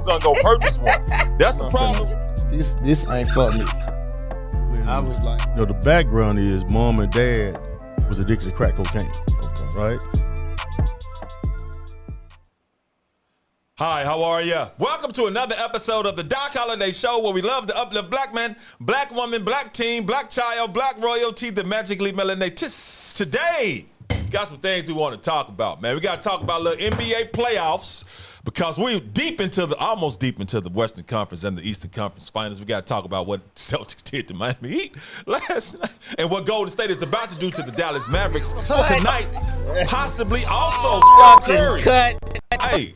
gonna go purchase one. That's the problem. This ain't for me. I was like, the background is mom and dad was addicted to crack cocaine. Okay. Right? Hi, how are you? Welcome to another episode of the Doc Holliday Show, where we love to uplift black man, black woman, black teen, black child, black royalty, the magically melanated. Today, got some things we want to talk about, man. We got to talk about little NBA playoffs because we're almost deep into the Western Conference and the Eastern Conference Finals. We got to talk about what Celtics did to Miami Heat last night and what Golden State is about to do to the Dallas Mavericks tonight. Possibly also Steph Curry. Hey.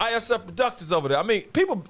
ISF Productions over there. I mean, people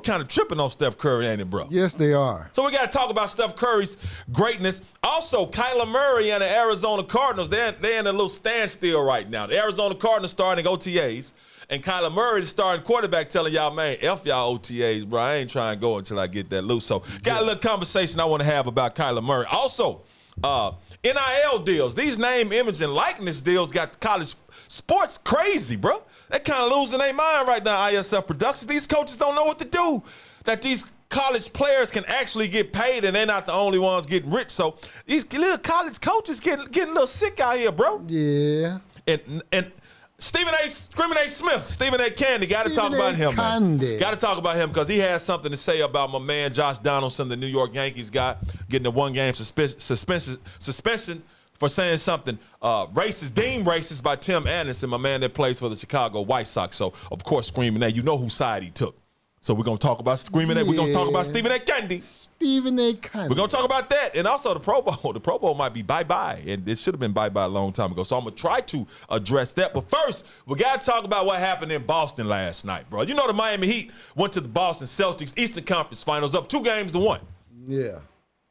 kind of tripping on Steph Curry, ain't it, bro? Yes, they are. So we got to talk about Steph Curry's greatness. Also, Kyla Murray and the Arizona Cardinals, they're in a little standstill right now. The Arizona Cardinals starting OTAs, and Kyla Murray, the starting quarterback, telling y'all, man, F y'all OTAs, bro. I ain't trying to go until I get that loose. So got a little conversation I want to have about Kyla Murray. Also, NIL deals. These name, image, and likeness deals got college sports crazy, bro. They kind of losing their mind right now, ISF Productions. These coaches don't know what to do. That these college players can actually get paid and they're not the only ones getting rich. So these little college coaches getting a little sick out here, bro. Yeah. And Stephen A. Smith, Stephen A. Candy, got to talk about him, man. Got to talk about him because he has something to say about my man Josh Donaldson, the New York Yankees guy, getting a one-game suspension for saying something racist, deemed racist by Tim Anderson, my man that plays for the Chicago White Sox. So, of course, Screaming A, you know whose side he took. So we're going to talk about Screaming A. We're going to talk about Stephen A. Candy. Stephen A. Candy. We're going to talk about that. And also the Pro Bowl. The Pro Bowl might be bye-bye. And it should have been bye-bye a long time ago. So I'm going to try to address that. But first, we got to talk about what happened in Boston last night, bro. You know the Miami Heat went to the Boston Celtics Eastern Conference Finals up 2-1. Yeah.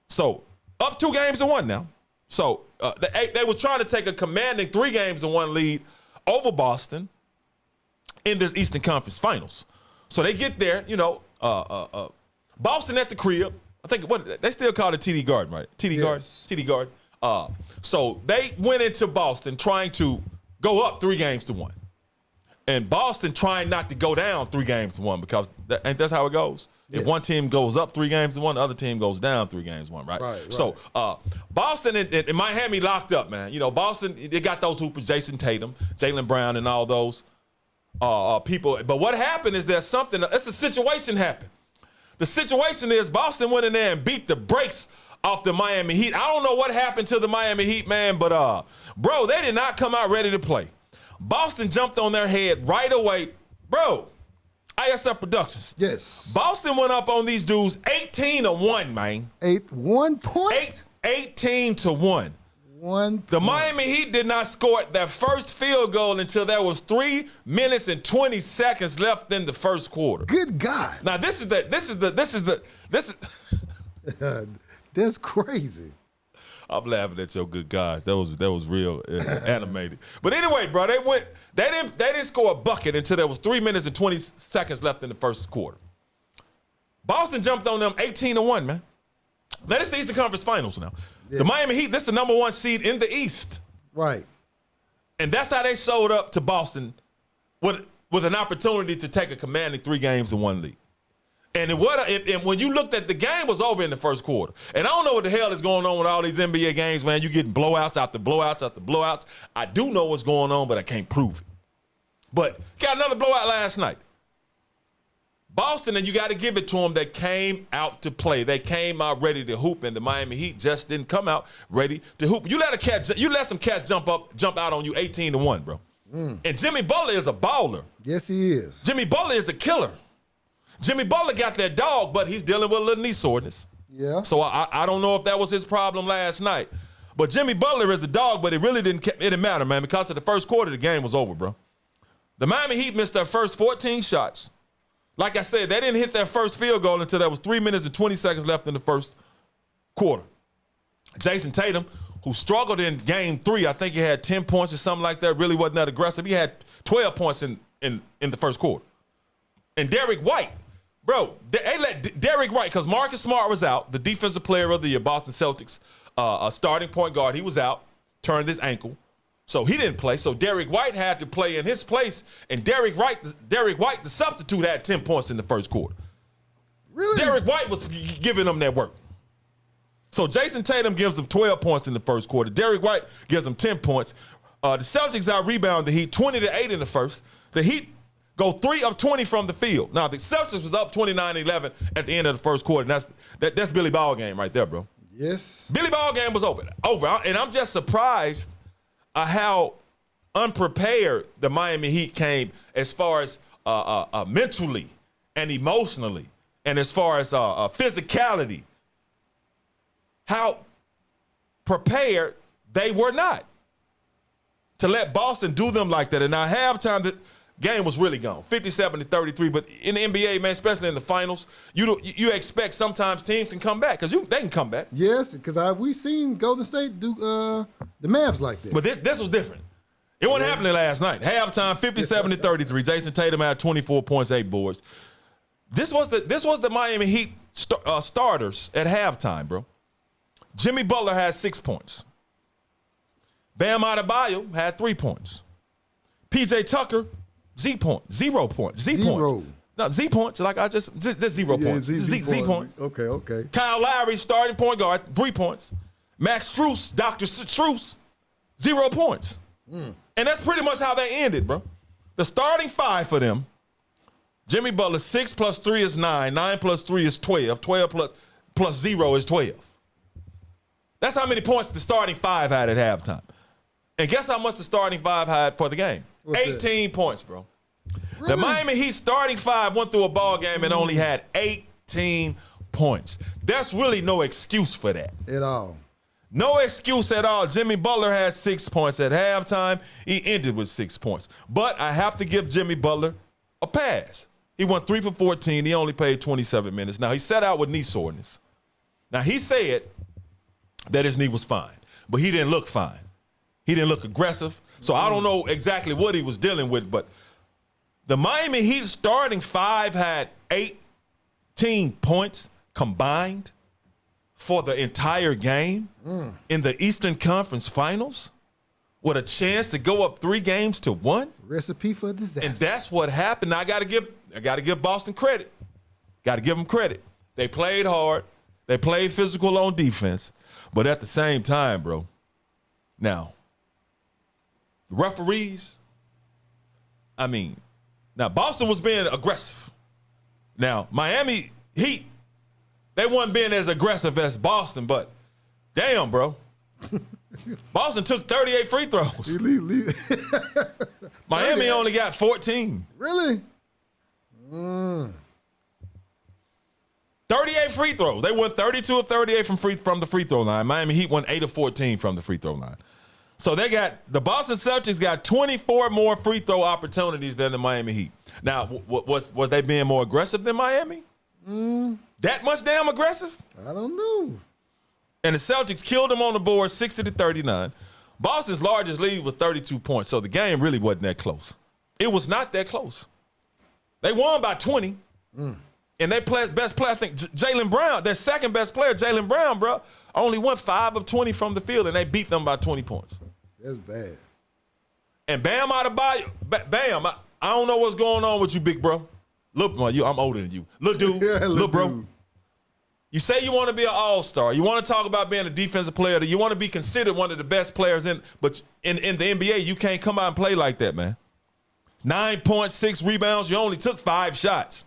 So, up 2-1 now. So they were trying to take a commanding 3-1 lead over Boston in this Eastern Conference Finals. So they get there, Boston at the crib. I think they still call it TD Garden, right? TD Garden. So they went into Boston trying to go up 3-1, and Boston trying not to go down 3-1 because that's how it goes. If one team goes up 3-1, the other team goes down 3-1, right? Right. So Boston and Miami locked up, man. You know, Boston, they got those hoopers, Jason Tatum, Jaylen Brown, and all those people. But what happened is there's a situation happened. The situation is Boston went in there and beat the brakes off the Miami Heat. I don't know what happened to the Miami Heat, man, but, bro, they did not come out ready to play. Boston jumped on their head right away. Bro, ISF Productions. Yes. Boston went up on these dudes 18-1, man. 1 point? 18-1. 1 point. The Miami Heat did not score their first field goal until there was 3 minutes and 20 seconds left in the first quarter. Good God. Now this is That's crazy. I'm laughing at your good guys. That was real animated. But anyway, bro, they didn't score a bucket until there was 3 minutes and 20 seconds left in the first quarter. Boston jumped on them 18-1, man. Now this is the Eastern Conference Finals now. Yeah. The Miami Heat, this is the number 1 seed in the East. Right. And that's how they showed up to Boston with an opportunity to take a commanding 3-1 lead. And when you looked at the game was over in the first quarter. And I don't know what the hell is going on with all these NBA games, man. You getting blowouts after blowouts after blowouts. I do know what's going on, but I can't prove it. But got another blowout last night. Boston, and you got to give it to them, they came out to play. They came out ready to hoop, and the Miami Heat just didn't come out ready to hoop. You let some cats jump out on you 18-1, bro. And Jimmy Butler is a baller. Yes, he is. Jimmy Butler is a killer. Jimmy Butler got that dog, but he's dealing with a little knee soreness. Yeah. So I don't know if that was his problem last night. But Jimmy Butler is a dog, but it didn't matter, man, because of the first quarter, the game was over, bro. The Miami Heat missed their first 14 shots. Like I said, they didn't hit their first field goal until there was 3 minutes and 20 seconds left in the first quarter. Jason Tatum, who struggled in game 3, I think he had 10 points or something like that, really wasn't that aggressive. He had 12 points in the first quarter. And Derrick White, bro, they let Derrick White, because Marcus Smart was out, the defensive player of the Boston Celtics, a starting point guard, he was out, turned his ankle. So he didn't play. So Derrick White had to play in his place. And Derrick White, the substitute, had 10 points in the first quarter. Really? Derrick White was giving them that work. So Jason Tatum gives them 12 points in the first quarter. Derrick White gives them 10 points. The Celtics out-rebound the Heat 20-8 in the first. The Heat go 3 of 20 from the field. Now, the Celtics was up 29-11 at the end of the first quarter. And that's Billy Ball game right there, bro. Yes. Billy Ball game was over. And I'm just surprised how unprepared the Miami Heat came as far as mentally and emotionally and as far as physicality. How prepared they were not to let Boston do them like that. And now halftime, the game was really gone, 57-33. But in the NBA, man, especially in the finals, you expect sometimes teams can come back because they can come back. Yes, because we've seen Golden State do the Mavs like that. But this was different. It wasn't happening last night. Halftime, 57-33. Jason Tatum had 24 points, 8 boards. This was the Miami Heat starters at halftime, bro. Jimmy Butler had 6 points. Bam Adebayo had 3 points. PJ Tucker, 0 points. No, Z points. Like just 0 points. Z points. Okay. Kyle Lowry, starting point guard, 3 points. Max Strus, Dr. Strus, 0 points. And that's pretty much how they ended, bro. The starting 5 for them, Jimmy Butler, 6 plus 3 is 9. 9 plus 3 is 12. 12 plus 0 is 12. That's how many points the starting 5 had at halftime. And guess how much the starting 5 had for the game? What's 18 points, bro. Really? The Miami Heat starting 5 went through a ball game and only had 18 points. There's really no excuse for that. At all. No excuse at all. Jimmy Butler had 6 points at halftime. He ended with 6 points. But I have to give Jimmy Butler a pass. He went 3 for 14. He only played 27 minutes. Now, he set out with knee soreness. Now, he said that his knee was fine, but he didn't look fine. He didn't look aggressive. So I don't know exactly what he was dealing with, but the Miami Heat starting 5 had 18 points combined for the entire game in the Eastern Conference Finals with a chance to go up 3-1. Recipe for disaster. And that's what happened. Now, I got to give Boston credit. Got to give them credit. They played hard. They played physical on defense. But at the same time, bro, now, the referees, now Boston was being aggressive. Now, Miami Heat, they weren't being as aggressive as Boston, but damn, bro. Boston took 38 free throws. Miami only got 14. Really? 38 free throws. They went 32 of 38 from the free throw line. Miami Heat won 8 of 14 from the free throw line. So the Boston Celtics got 24 more free throw opportunities than the Miami Heat. Now, was they being more aggressive than Miami? That much damn aggressive? I don't know. And the Celtics killed them on the board 60-39. Boston's largest lead was 32 points, so the game really wasn't that close. It was not that close. They won by 20. And their best player, I think, Jaylen Brown, their second best player, Jaylen Brown, bro, only won 5 of 20 from the field, and they beat them by 20 points. That's bad. And Bam Adebayo, Bam, I don't know what's going on with you, big bro. Look, I'm older than you. Look, dude, look, bro. Dude. You say you want to be an all-star. You want to talk about being a defensive player. You want to be considered one of the best players but in the NBA, you can't come out and play like that, man. 9.6 rebounds. You only took 5 shots.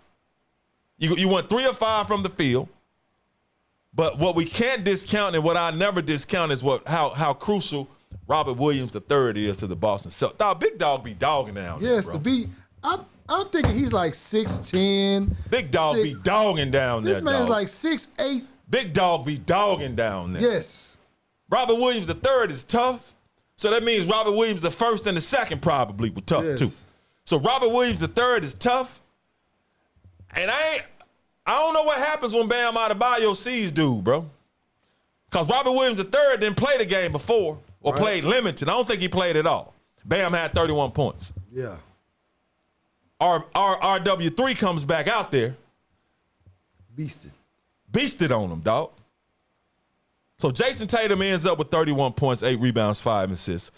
You went 3 of 5 from the field. But what we can't discount and what I never discount is how crucial Robert Williams III is to the Boston Celtics. Dog, big dog be dogging down. Yes, there, to bro. be. I'm thinking he's like 6'10". Big dog be dogging down there. This man's dog. like 6'8". Big dog be dogging down there. Yes. Robert Williams III is tough. So that means Robert Williams the first and the second probably were tough too. So Robert Williams III is tough. And I don't know what happens when Bam Adebayo sees dude, bro. Because Robert Williams III didn't play the game before or played limited. I don't think he played at all. Bam had 31 points. Yeah. RW3 comes back out there. Beasted on him, dog. So Jason Tatum ends up with 31 points, 8 rebounds, 5 assists.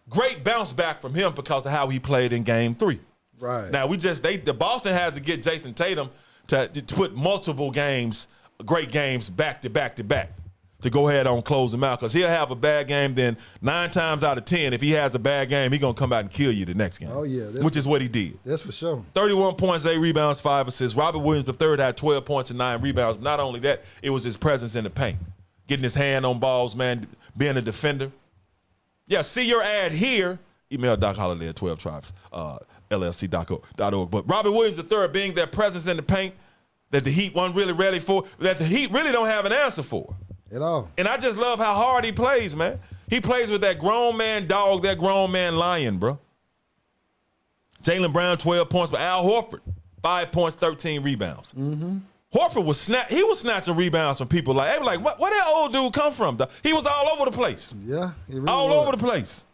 great bounce back from him because of how he played in Game 3. Right. Now the Boston has to get Jason Tatum to put multiple games, great games, back to back to go ahead on close them out, because he'll have a bad game. Then 9 times out of 10, if he has a bad game, he's gonna come out and kill you the next game. Oh yeah, which is what he did. That's for sure. 31 points, 8 rebounds, 5 assists. Robert Williams III had 12 points and 9 rebounds. Not only that, it was his presence in the paint, getting his hand on balls, man, being a defender. Yeah, see your ad here. Email Doc Holliday at 12tribes, LLC.org. But Robert Williams III being that presence in the paint that the Heat wasn't really ready for, that the Heat really don't have an answer for. At all. And I just love how hard he plays, man. He plays with that grown man dog, that grown man lion, bro. Jaylen Brown, 12 points, but Al Horford, 5 points, 13 rebounds. Mm-hmm. Horford was snatching rebounds from people like, they were like, where that old dude come from? He was all over the place. Yeah, he really all was. over the place.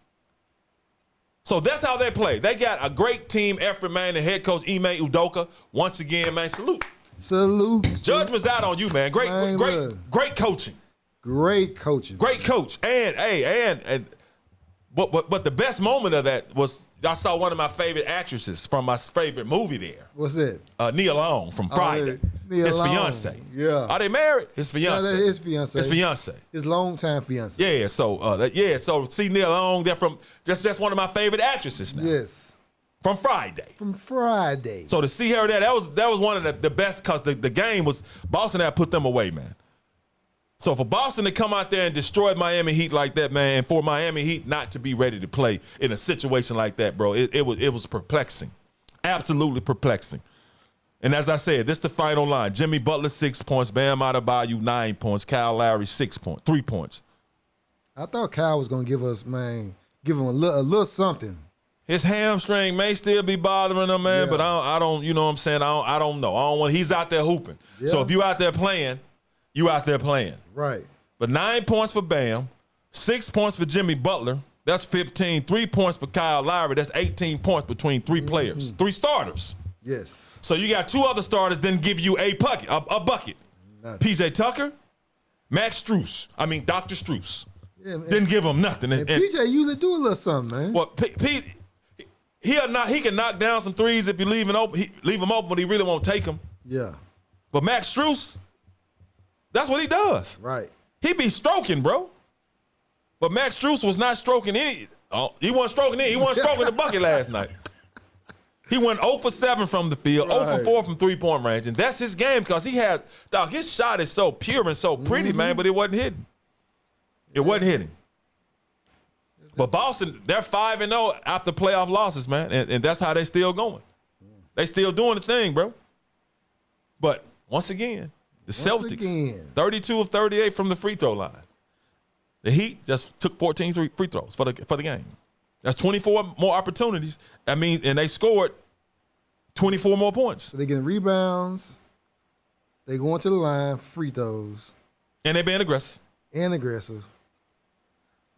So that's how they play. They got a great team effort, man. The head coach, Ime Udoka, once again, man, salute. Judgment's out on you, man. Great coaching. Great coaching. Great coach. But the best moment of that was I saw one of my favorite actresses from my favorite movie there. What's that? Nia Long from Friday. His fiance. Yeah. Are they married? His fiance. No, his fiance. His fiance. His longtime fiance. Yeah. So see Nia Long. They're from just one of my favorite actresses now. Yes. From Friday. So to see her there, that was one of the best, because the game was Boston had put them away, man. So for Boston to come out there and destroy Miami Heat like that, man, and for Miami Heat not to be ready to play in a situation like that, bro, it was perplexing. Absolutely perplexing. And as I said, this is the final line. Jimmy Butler, 6 points. Bam Adebayo, 9 points. Kyle Lowry, 3 points. I thought Kyle was going to give him a little something. His hamstring may still be bothering him, man, but I don't, you know what I'm saying? I don't know. He's out there hooping. Yeah. So if you out there playing, you out there playing. Right. But 9 points for Bam, 6 points for Jimmy Butler. That's 15. 3 points for Kyle Lowry. That's 18 points between 3 players, 3 starters. Yes. So you got 2 other starters, then give you a bucket. Nothing. PJ Tucker, Max Strus. Dr. Strus. Yeah, didn't give him nothing. And PJ usually do a little something, man. Well, Pete, he can knock down some threes if you leave him open, but he really won't take them. Yeah. But Max Strus, that's what he does. Right. He be stroking, bro. But Max Strus was not stroking any. He wasn't stroking any. He wasn't stroking the bucket last night. He went 0 for 7 from the field, 0 for 4 from 3-point range. And that's his game, because his shot is so pure and so pretty, man, but it wasn't hitting. It wasn't hitting. But Boston, they're 5-0 after playoff losses, man. And that's how they still going. They still doing the thing, bro. But once again, the Celtics, 32 of 38 from the free throw line. The Heat just took 14 free throws for the game. That's 24 more opportunities. That means, and they scored 24 more points. So they getting rebounds. They going to the line, free throws. And they being aggressive.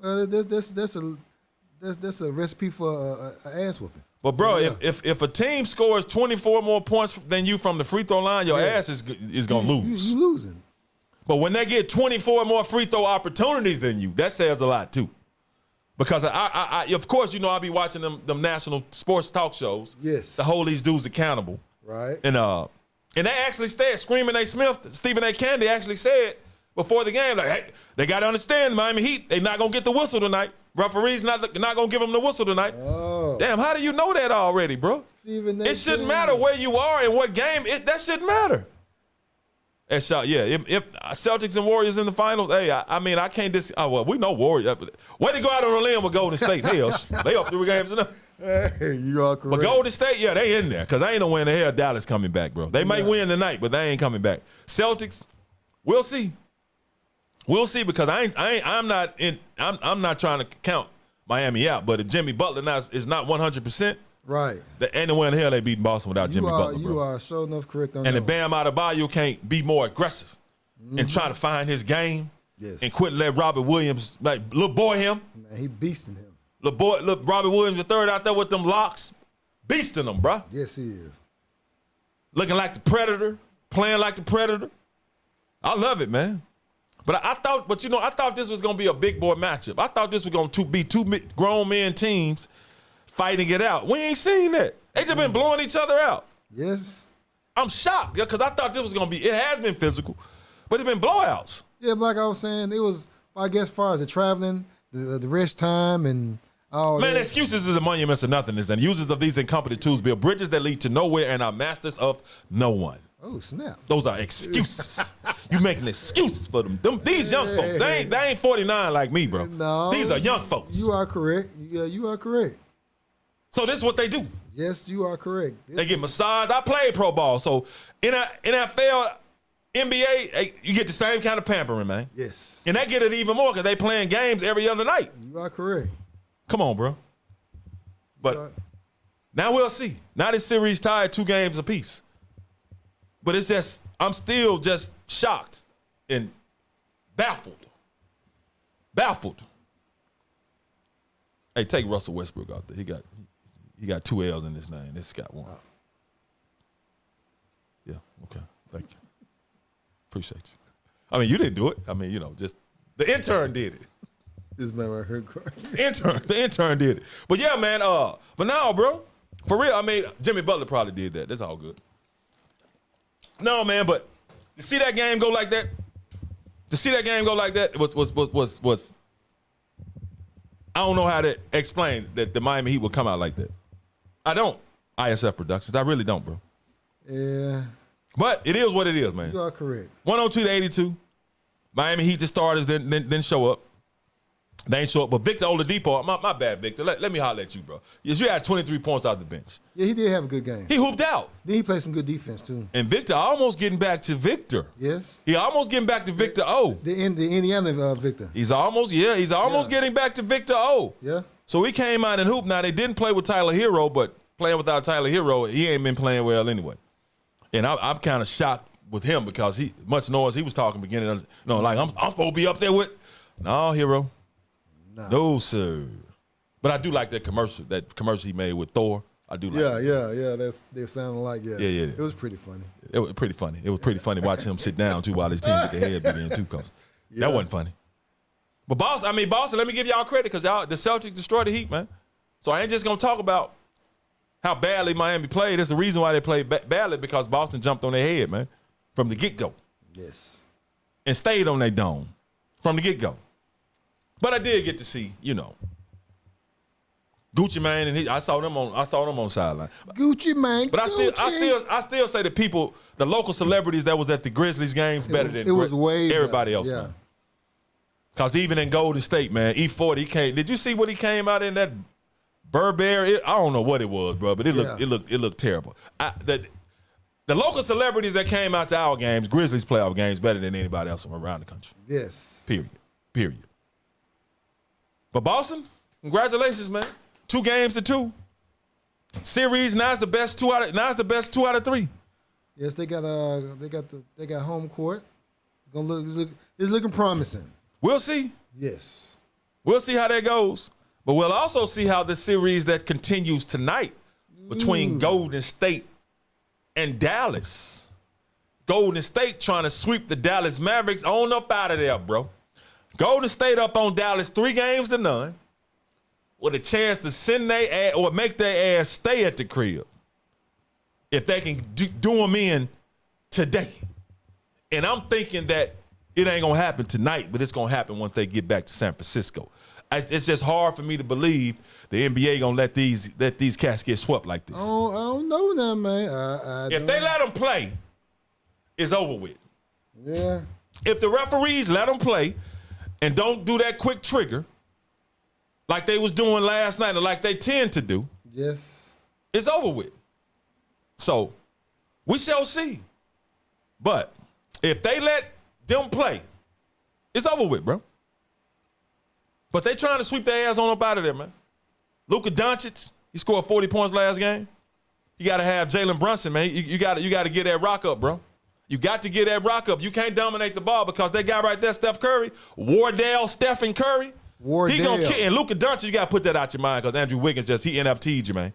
Well, that's a recipe for an ass whooping. But bro, if a team scores 24 more points than you from the free throw line, your ass is gonna lose. You losing. But when they get 24 more free throw opportunities than you, that says a lot too. Because I of course, you know, I'll be watching them national sports talk shows. Yes. To hold these dudes accountable. Right. And they actually said, Screaming A. Smith, Stephen A. Kennedy actually said before the game, like, hey, they got to understand Miami Heat, they not going to get the whistle tonight. Referees not going to give them the whistle tonight. Oh. Damn, how do you know that already, bro? It shouldn't matter where you are and what game. That shouldn't matter. And so, yeah, if Celtics and Warriors in the finals, hey, I can't well, we know Warriors. Way to go out on a limb with Golden State. They up 3 games enough. Hey, you are correct. But Golden State, yeah, they in there, because I ain't no way in the hell Dallas coming back, bro. They might win tonight, but they ain't coming back. Celtics, we'll see. We'll see, because I'm not trying to count Miami out, but if Jimmy Butler is not 100%, right, there ain't no way in the hell they beat Boston without Jimmy Butler, bro. You are sure enough correct on that. And if Bam Adebayo can't be more aggressive and try to find his game, and quit let Robert Williams, like, little boy him. Man, he beasting him. Look, Robert Williams III out there with them locks, beasting them, bro. Yes, he is. Looking like the Predator, playing like the Predator. I love it, man. But I thought this was gonna be a big boy matchup. I thought this was gonna be two grown men teams fighting it out. We ain't seen that. They just been blowing each other out. Yes. I'm shocked because I thought this was gonna be. It has been physical, but it's been blowouts. Yeah, but like I was saying, it was, I guess, as far as the traveling, the rest time, and all Man, that. excuses is a monument of nothingness, and users of these incompetent tools build bridges that lead to nowhere and are masters of no one. Oh, snap. Those are excuses. You making excuses for them. These young folks, they ain't 49 like me, bro. No. These are young folks. You are correct. Yeah, you are correct. So this is what they do. Yes, you are correct. They get massaged. I played pro ball, so in NFL, NBA, you get the same kind of pampering, man. Yes. And they get it even more because they playing games every other night. You are correct. Come on, bro. But now we'll see. Now this series tied 2 games apiece. But it's just, I'm still just shocked and baffled. Baffled. Hey, take Russell Westbrook out there. He got 2 L's in his name. This got 1. Yeah, okay. Thank you. Appreciate you. I mean, you didn't do it. I mean, just the intern did it. This man right here crying. The intern did it. But yeah, man, but now, bro, for real, I mean, Jimmy Butler probably did that. That's all good. No, man, but to see that game go like that, was I don't know how to explain that the Miami Heat would come out like that. I don't. ISF Productions. I really don't, bro. Yeah. But it is what it is, man. You are correct. 102-82. Miami Heat, the starters didn't show up. They ain't show up. But Victor Oladipo, my bad, Victor. Let me holler at you, bro. Yes, you had 23 points off the bench. Yeah, he did have a good game. He hooped out. Then he played some good defense, too. And Victor almost getting back to Victor. Yes. He almost getting back to Victor O. The Indiana Victor. He's almost getting back to Victor O. Yeah. So he came out and hooped. Now, they didn't play with Tyler Hero, but playing without Tyler Hero, he ain't been playing well anyway. And I'm kind of shocked with him because much noise he was talking beginning of, I'm supposed to be up there with, no, Hero. No, sir. But I do like that commercial he made with Thor. I do like it. Yeah. They're sounding like, yeah. It was pretty funny. It was pretty funny. It was pretty funny watching him sit down, too, while his team get their head beat in, too, because that wasn't funny. But Boston, let me give y'all credit because the Celtics destroyed the Heat, man. So I ain't just going to talk about how badly Miami played. There's a reason why they played badly because Boston jumped on their head, man, from the get-go. Yes. And stayed on their dome from the get-go. But I did get to see, Gucci Mane, and I saw them on the sideline. Gucci Mane. But I still say the local celebrities that was at the Grizzlies games better than everybody else. Yeah. Because even in Golden State, man, E40 he came. Did you see what he came out in that Burberry? I don't know what it was, bro, but it looked terrible. The local celebrities that came out to our games, Grizzlies playoff games, better than anybody else from around the country. Yes. Period. But Boston, congratulations, man. 2 games to 2. Series, now it's the best 2 out of 3. Yes, they got home court. It's looking promising. We'll see. Yes. We'll see how that goes. But we'll also see how the series that continues tonight between Golden State and Dallas. Golden State trying to sweep the Dallas Mavericks on up out of there, bro. Golden State up on Dallas 3-0 with a chance to send their ass or make their ass stay at the crib if they can do them in today. And I'm thinking that it ain't going to happen tonight, but it's going to happen once they get back to San Francisco. It's just hard for me to believe the NBA going to let these cats get swept like this. Oh, I don't know now, man. If they let them play, it's over with. Yeah. If the referees let them play and don't do that quick trigger like they was doing last night or like they tend to do, yes, it's over with. So we shall see. But if they let them play, it's over with, bro. But they trying to sweep their ass on up out of there, man. Luka Doncic, he scored 40 points last game. You got to have Jalen Brunson, man. You got to get that rock up, bro. You got to get that rock up. You can't dominate the ball because that guy right there, Steph Curry, Stephen Curry, he gonna kick. And Luka Doncic, you got to put that out your mind because Andrew Wiggins he NFT'd you, man.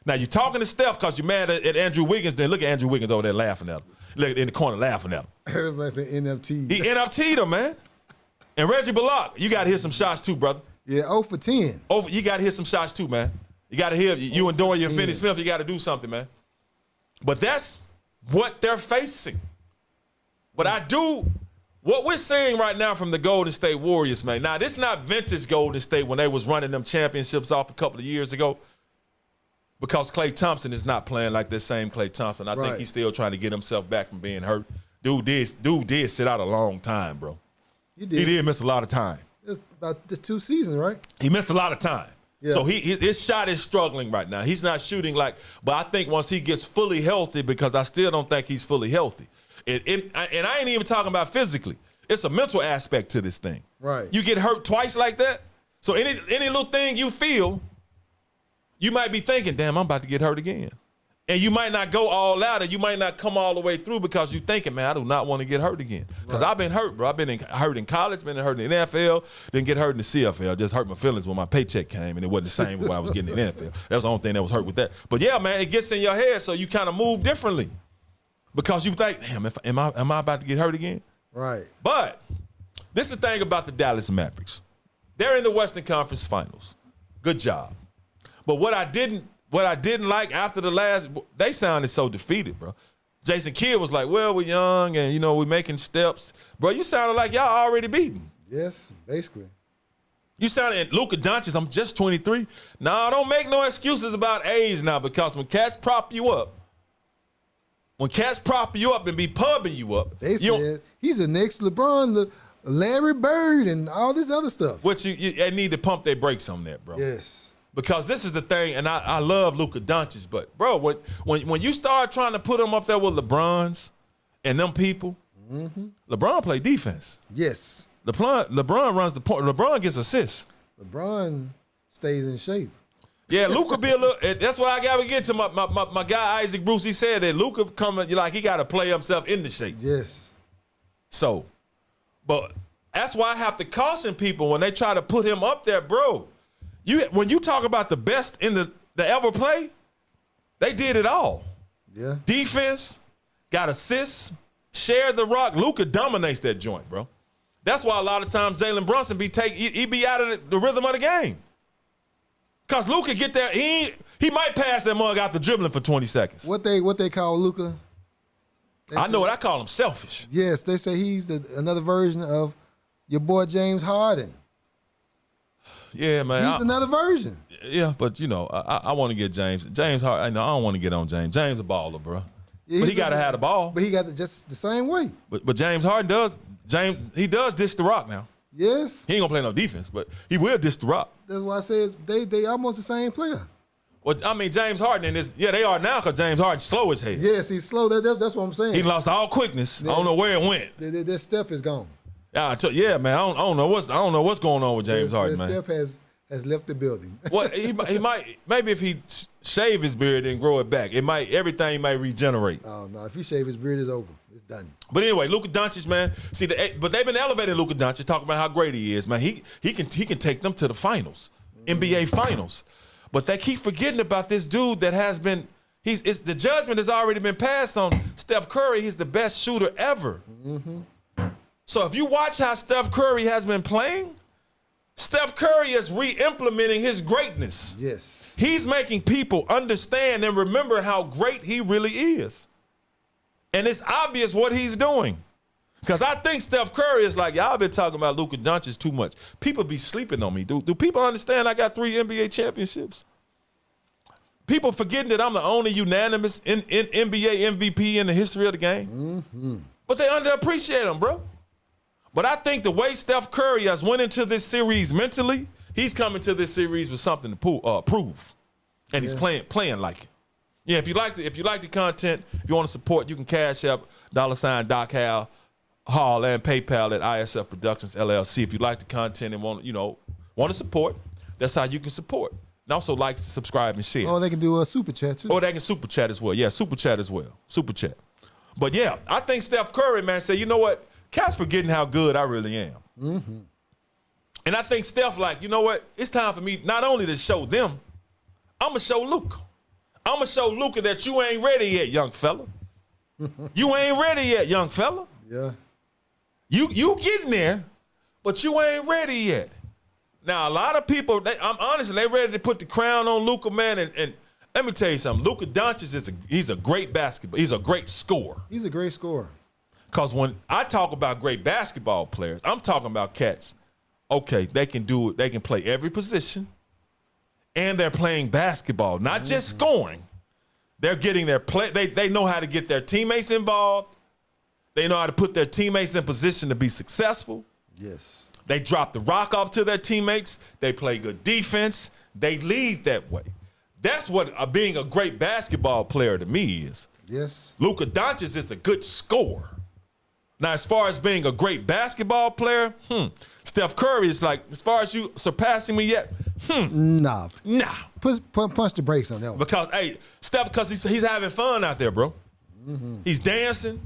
Now you're talking to Steph because you're mad at Andrew Wiggins. Then look at Andrew Wiggins over there laughing at him. Look in the corner laughing at him. Everybody say NFT. He NFT'd him, man. And Reggie Bullock, you got to hit some shots too, brother. Yeah, 0 for 10. You got to hit some shots too, man. You got to hit you and Dorian Finney-Smith. You got to do something, man. But that's what they're facing. But what we're seeing right now from the Golden State Warriors, man. Now, this is not vintage Golden State when they was running them championships off a couple of years ago, because Klay Thompson is not playing like this same Klay Thompson. I think he's still trying to get himself back from being hurt. Dude did sit out a long time, bro. He did miss a lot of time. It's about just 2 seasons, right? He missed a lot of time. Yeah. So his shot is struggling right now. He's not shooting but I think once he gets fully healthy, because I still don't think he's fully healthy. And I ain't even talking about physically. It's a mental aspect to this thing. Right. You get hurt twice like that. So any little thing you feel, you might be thinking, damn, I'm about to get hurt again. And you might not go all out, and you might not come all the way through because you're thinking, man, I do not want to get hurt again. Because I've been hurt, bro. I've been hurt in college, been hurt in the NFL, didn't get hurt in the CFL. Just hurt my feelings when my paycheck came, and it wasn't the same when I was getting in the NFL. That was the only thing that was hurt with that. But yeah, man, it gets in your head, so you kind of move differently because you think, damn, am I about to get hurt again? Right. But this is the thing about the Dallas Mavericks. They're in the Western Conference Finals. Good job. But what I didn't like after the last, they sounded so defeated, bro. Jason Kidd was like, well, we're young and, we're making steps. Bro, you sounded like y'all already beaten. Yes, basically. You sounded, Luka Doncic, I'm just 23. Nah, don't make no excuses about age now, because when cats prop you up and be pubbing you up. They said he's the next LeBron, Larry Bird, and all this other stuff. Which they need to pump their brakes on that, bro. Yes. Because this is the thing, and I love Luka Doncic, but bro, when you start trying to put him up there with LeBron's and them people, LeBron play defense. Yes. LeBron runs the point. LeBron gets assists. LeBron stays in shape. Yeah, Luka be a little. That's what I got to get to my guy Isaac Bruce. He said that Luka coming like he got to play himself into shape. Yes. So, but that's why I have to caution people when they try to put him up there, bro. When you talk about the best in the ever play, they did it all. Yeah. Defense, got assists, share the rock. Luka dominates that joint, bro. That's why a lot of times Jalen Brunson he be out of the rhythm of the game. Cause Luka get there, he might pass that mug after dribbling for 20 seconds. What they call Luka? I know what I call him, selfish. Yes, they say he's another version of your boy James Harden. Yeah, man. He's another version. Yeah, but I want to get James Harden. I don't want to get on James. James a baller, bro. Yeah, but he got to have the ball. But he got just the same way. But James Harden does. He does dish the rock now. Yes. He ain't gonna play no defense, but he will dish the rock. That's why I said they almost the same player. Well, I mean, James Harden they are now because James Harden's slow as hell. Yes, he's slow. That's what I'm saying. He lost all quickness. I don't know where it went. Their step is gone. Yeah, man. I don't know what's going on with James Harden, man. Steph has left the building. Well, he might maybe if he shave his beard and grow it back, everything might regenerate. Oh no, if he shave his beard, it's over. It's done. But anyway, Luka Doncic, man. But they've been elevating Luka Doncic, talking about how great he is, man. He can take them to the finals, NBA finals. But they keep forgetting about this dude that has been. The judgment has already been passed on Steph Curry. He's the best shooter ever. Mm-hmm. So if you watch how Steph Curry has been playing, Steph Curry is re-implementing his greatness. Yes. He's making people understand and remember how great he really is. And it's obvious what he's doing. Because I think Steph Curry is like, y'all been talking about Luka Doncic too much. People be sleeping on me. Do people understand I got 3 NBA championships? People forgetting that I'm the only unanimous in NBA MVP in the history of the game. Mm-hmm. But they underappreciate him, bro. But I think the way Steph Curry has went into this series mentally, he's coming to this series with something to prove. And he's playing like it. Yeah, if you like the content, if you want to support, you can cash up $Doc Hall and PayPal at ISF Productions LLC. If you like the content and want to support, that's how you can support. And also like, subscribe, and share. Oh, they can do a super chat too. Oh, they can super chat as well. Yeah, super chat as well. Super chat. But yeah, I think Steph Curry, man, said, you know what? Cat's forgetting how good I really am. Mm-hmm. And I think Steph like, you know what? It's time for me not only to show them, I'm going to show Luka. I'm going to show Luka that you ain't ready yet, young fella. You ain't ready yet, young fella. Yeah. You getting there, but you ain't ready yet. Now, a lot of people, I'm honest, they ready to put the crown on Luka, man. And let me tell you something. Luka Doncic he's a great basketball. He's a great scorer. He's a great scorer. Because when I talk about great basketball players, I'm talking about cats. Okay, they can do it. They can play every position, and they're playing basketball, not just scoring. They're getting their play. They know how to get their teammates involved. They know how to put their teammates in position to be successful. Yes. They drop the rock off to their teammates. They play good defense. They lead that way. That's what being a great basketball player to me is. Yes. Luka Doncic is a good scorer. Now, as far as being a great basketball player, Steph Curry is like, as far as you surpassing me yet, Nah. Punch the brakes on that one. Because, hey, Steph, because he's having fun out there, bro. He's dancing.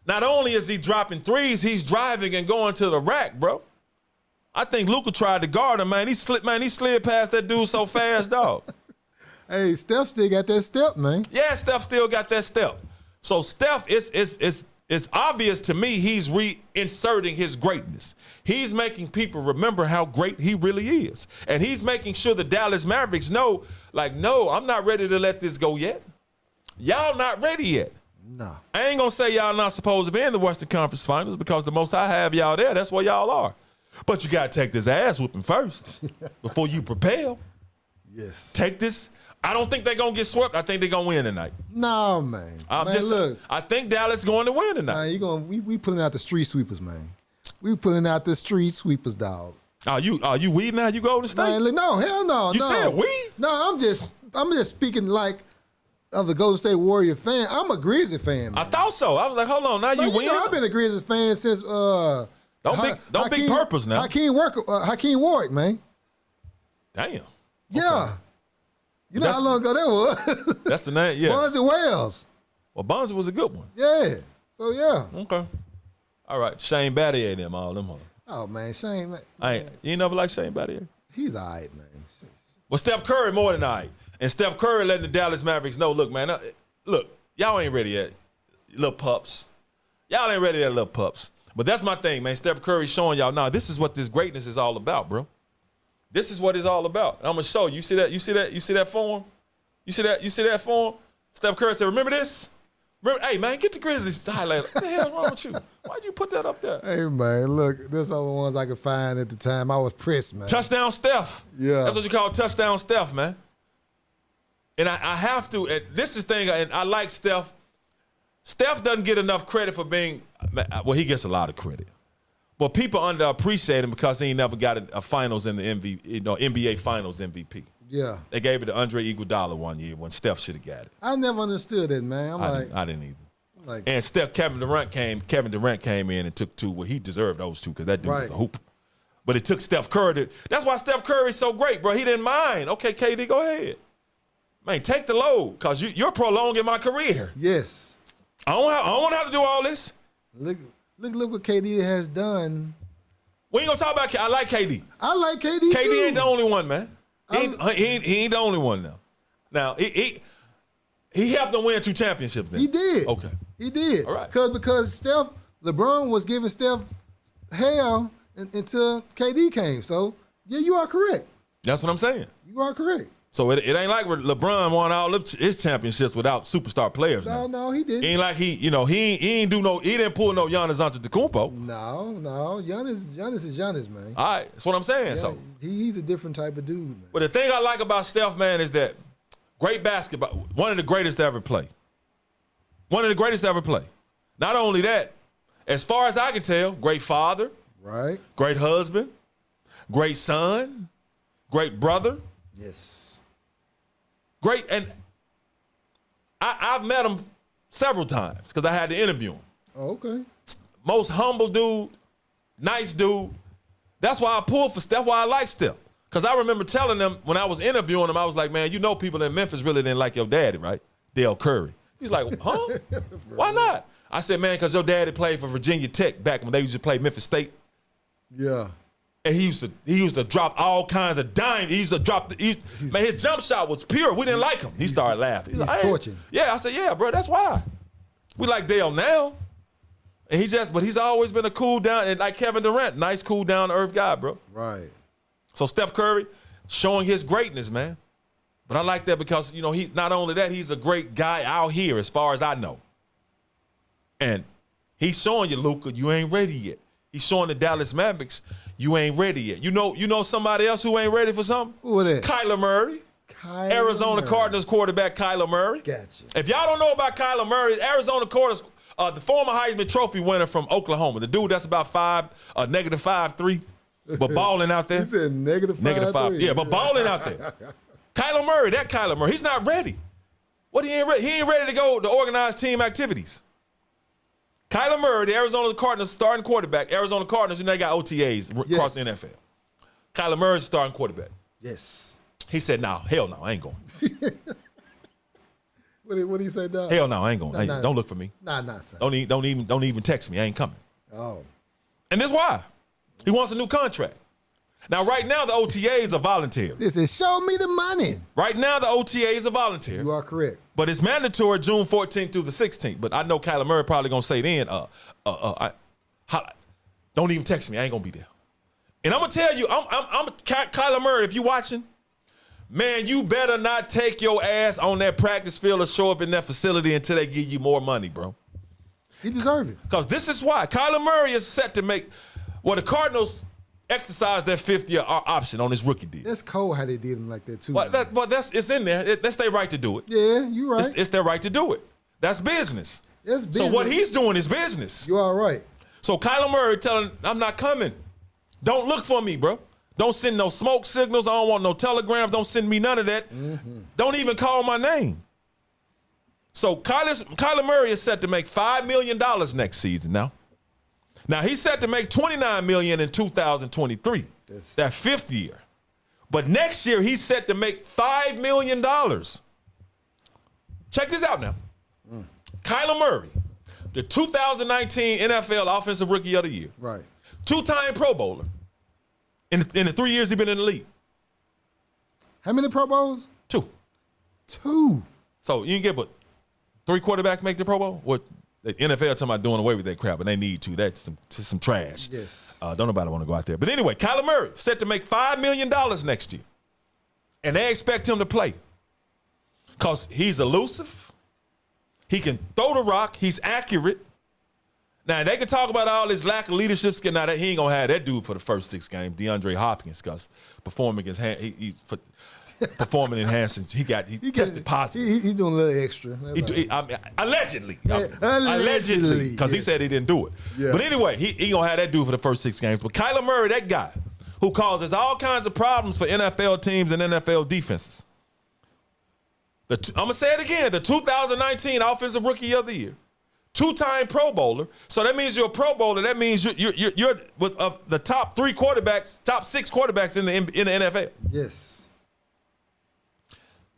Not only is he dropping threes, he's driving and going to the rack, bro. I think Luka tried to guard him, man. He slid past that dude so fast, dog. Hey, Steph still got that step, man. Yeah, Steph still got that step. So Steph, it's obvious to me he's reinserting his greatness. He's making people remember how great he really is. And he's making sure the Dallas Mavericks know, like, no, I'm not ready to let this go yet. Y'all not ready yet. No. I ain't gonna say y'all not supposed to be in the Western Conference Finals because the most I have y'all there, that's where y'all are. But you gotta take this ass whooping first before you propel. Yes. Take this. I don't think they're gonna get swept. I think they're gonna win tonight. No, man. Look. I think Dallas is going to win tonight. Man, we pulling out the street sweepers, man. We pulling out the street sweepers, dog. Are you weed now? You Golden State? Man, look, no, hell no. You no. said we? No, I'm just speaking like of a Golden State Warrior fan. I'm a Grizzly fan, man. I thought so. I was like, hold on, now you win. I've been a Grizzly fan since don't be purpose now. Hakeem Warwick, man. Damn. Okay. Yeah. You know how long ago that was? That's the name, yeah. Bonzi Wells. Well, Bonzi was a good one. Yeah. So, yeah. Okay. All right. Shane Battier them, all them. Oh, man. Shane, man. You never like Shane Battier? He's all right, man. Well, Steph Curry more than all right. And Steph Curry letting the Dallas Mavericks know, look, man, look, y'all ain't ready yet, little pups. Y'all ain't ready yet, little pups. But that's my thing, man. Steph Curry showing y'all, nah, this is what this greatness is all about, bro. This is what it's all about. And I'm gonna show you. You see that form? You see that form? Steph Curry said, remember this? Hey, man, get the Grizzlies highlight. What the hell's wrong with you? Why'd you put that up there? Hey, man, look, those are the ones I could find at the time. I was pressed, man. Touchdown Steph. Yeah. That's what you call touchdown Steph, man. And I have to, and this is the thing, and I like Steph. Steph doesn't get enough credit for being, well, he gets a lot of credit. But people underappreciate him because he ain't never got a finals in the NBA Finals MVP. Yeah. They gave it to Andre Iguodala one year when Steph should have got it. I never understood it, man. I didn't either. And Kevin Durant came in and took two. Well, he deserved those two because that dude was a hooper. But it took Steph Curry that's why Steph Curry's so great, bro. He didn't mind. Okay, KD, go ahead. Man, take the load because you're prolonging my career. Yes. I don't want to have to do all this. Look what KD has done. We ain't gonna talk about. I like KD. I like KD. KD too. ain't the only one, man. He ain't the only one now. Now he helped them win 2 championships. Then He did. Okay. He did. All right. Because LeBron was giving Steph hell until KD came. So yeah, you are correct. That's what I'm saying. You are correct. So it ain't like LeBron won all of his championships without superstar players. No, he didn't. Ain't like he didn't pull no Giannis Antetokounmpo. No, Giannis is Giannis, man. All right, that's what I'm saying. Yeah, so he's a different type of dude, man. But the thing I like about Steph, man, is that great basketball, one of the greatest to ever play. One of the greatest to ever play. Not only that, as far as I can tell, great father, right? Great husband, great son, great brother. Yes. Great, and I've met him several times because I had to interview him. Oh, okay. Most humble dude, nice dude. That's why I pulled for Steph, why I like Steph. Because I remember telling them when I was interviewing him, I was like, man, you know people in Memphis really didn't like your daddy, right? Dale Curry. He's like, huh? Why not? I said, man, because your daddy played for Virginia Tech back when they used to play Memphis State. Yeah. And he used to drop all kinds of dimes. He used to drop man, his jump shot was pure. We didn't like him. He started laughing. He's like, torching. Yeah, I said, yeah, bro, that's why. We like Dale now. And he's always been a cool down, and like Kevin Durant, nice, cool down to earth guy, bro. Right. So Steph Curry showing his greatness, man. But I like that because, he's not only that, he's a great guy out here as far as I know. And he's showing you, Luka, you ain't ready yet. He's showing the Dallas Mavericks, you ain't ready yet. You know somebody else who ain't ready for something? Who is that? Kyla Murray. Arizona Cardinals quarterback Kyla Murray. Gotcha. If y'all don't know about Kyla Murray, Arizona Cardinals, the former Heisman Trophy winner from Oklahoma, the dude that's about -5'3", but balling out there. He said -5. Yeah, but balling out there. Kyla Murray, he's not ready. What, he ain't ready? He ain't ready to go to organized team activities. Kyla Murray, the Arizona Cardinals starting quarterback. Arizona Cardinals, they got OTAs across the NFL. Kyla Murray's starting quarterback. Yes. He said, hell no, I ain't going. What did he say, dog? Hell no, I ain't going. Don't look for me. Son. Don't even text me. I ain't coming. Oh. And that's why. He wants a new contract. Now, right now, the OTAs are voluntary. Listen, show me the money. Right now, the OTAs are voluntary. You are correct. But it's mandatory June 14th through the 16th. But I know Kyla Murray probably going to say then, don't even text me. I ain't going to be there. And I'm going to tell you, I'm Kyla Murray, if you watching, man, you better not take your ass on that practice field or show up in that facility until they give you more money, bro. He deserves it. Because this is why. Kyla Murray is set to make, the Cardinals exercise that fifth-year option on his rookie deal. That's cold how they did him like that, too. It's in there. That's their right to do it. Yeah, you're right. It's their right to do it. That's business. That's business. So what he's doing is business. You are right. So Kyla Murray telling, I'm not coming. Don't look for me, bro. Don't send no smoke signals. I don't want no telegrams. Don't send me none of that. Mm-hmm. Don't even call my name. So Kyla Murray is set to make $5 million next season now. Now, he's set to make $29 million in 2023, that fifth year. But next year, he's set to make $5 million. Check this out now. Kyla Murray, the 2019 NFL Offensive Rookie of the Year. Right. Two-time Pro Bowler in the 3 years he's been in the league. How many Pro Bowls? 2. So you can get, 3 quarterbacks make the Pro Bowl? What? The NFL talking about doing away with that crap, and they need to. That's some trash. Yes. Don't nobody want to go out there. But anyway, Kyla Murray set to make $5 million next year. And they expect him to play. Because he's elusive. He can throw the rock. He's accurate. Now, they can talk about all his lack of leadership skill. Now, he ain't going to have that dude for the first 6 games, DeAndre Hopkins, because performing enhancing, he tested positive. He's doing a little extra. Allegedly. Allegedly. Because he said he didn't do it. Yeah. But anyway, he going to have that dude for the first 6 games. But Kyla Murray, that guy who causes all kinds of problems for NFL teams and NFL defenses. I'm going to say it again. The 2019 Offensive Rookie of the Year. 2-time Pro Bowler. So that means you're a Pro Bowler. That means you're with the top 6 quarterbacks in the NFL. Yes.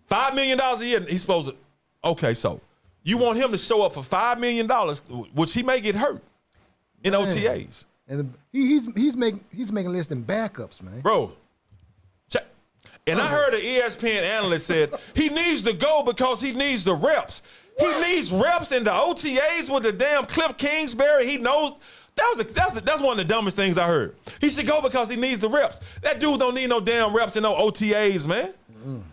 $5 million a year. He's supposed to. Okay, so you want him to show up for $5 million, which he may get hurt in OTAs. And he's making less than backups, man. Bro. Check. And I heard an ESPN analyst said he needs to go because he needs the reps. He needs reps in the OTAs with the damn Cliff Kingsbury. He knows that's one of the dumbest things I heard. He should go because he needs the reps. That dude don't need no damn reps in no OTAs, man.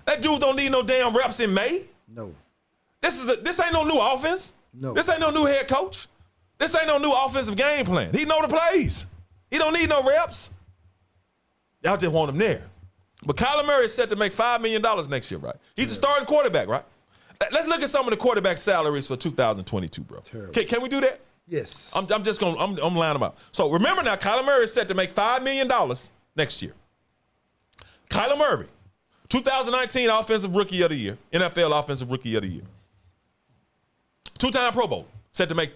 That dude don't need no damn reps in May. No. This ain't no new offense. No. This ain't no new head coach. This ain't no new offensive game plan. He know the plays. He don't need no reps. Y'all just want him there. But Kyla Murray is set to make $5 million next year, right? He's a starting quarterback, right? Let's look at some of the quarterback salaries for 2022, bro. Can we do that? Yes. I'm lining them out. So remember now, Kyla Murray is set to make $5 million next year. Kyla Murray, 2019 Offensive Rookie of the Year, NFL Offensive Rookie of the Year. 2-time Pro Bowl, set to make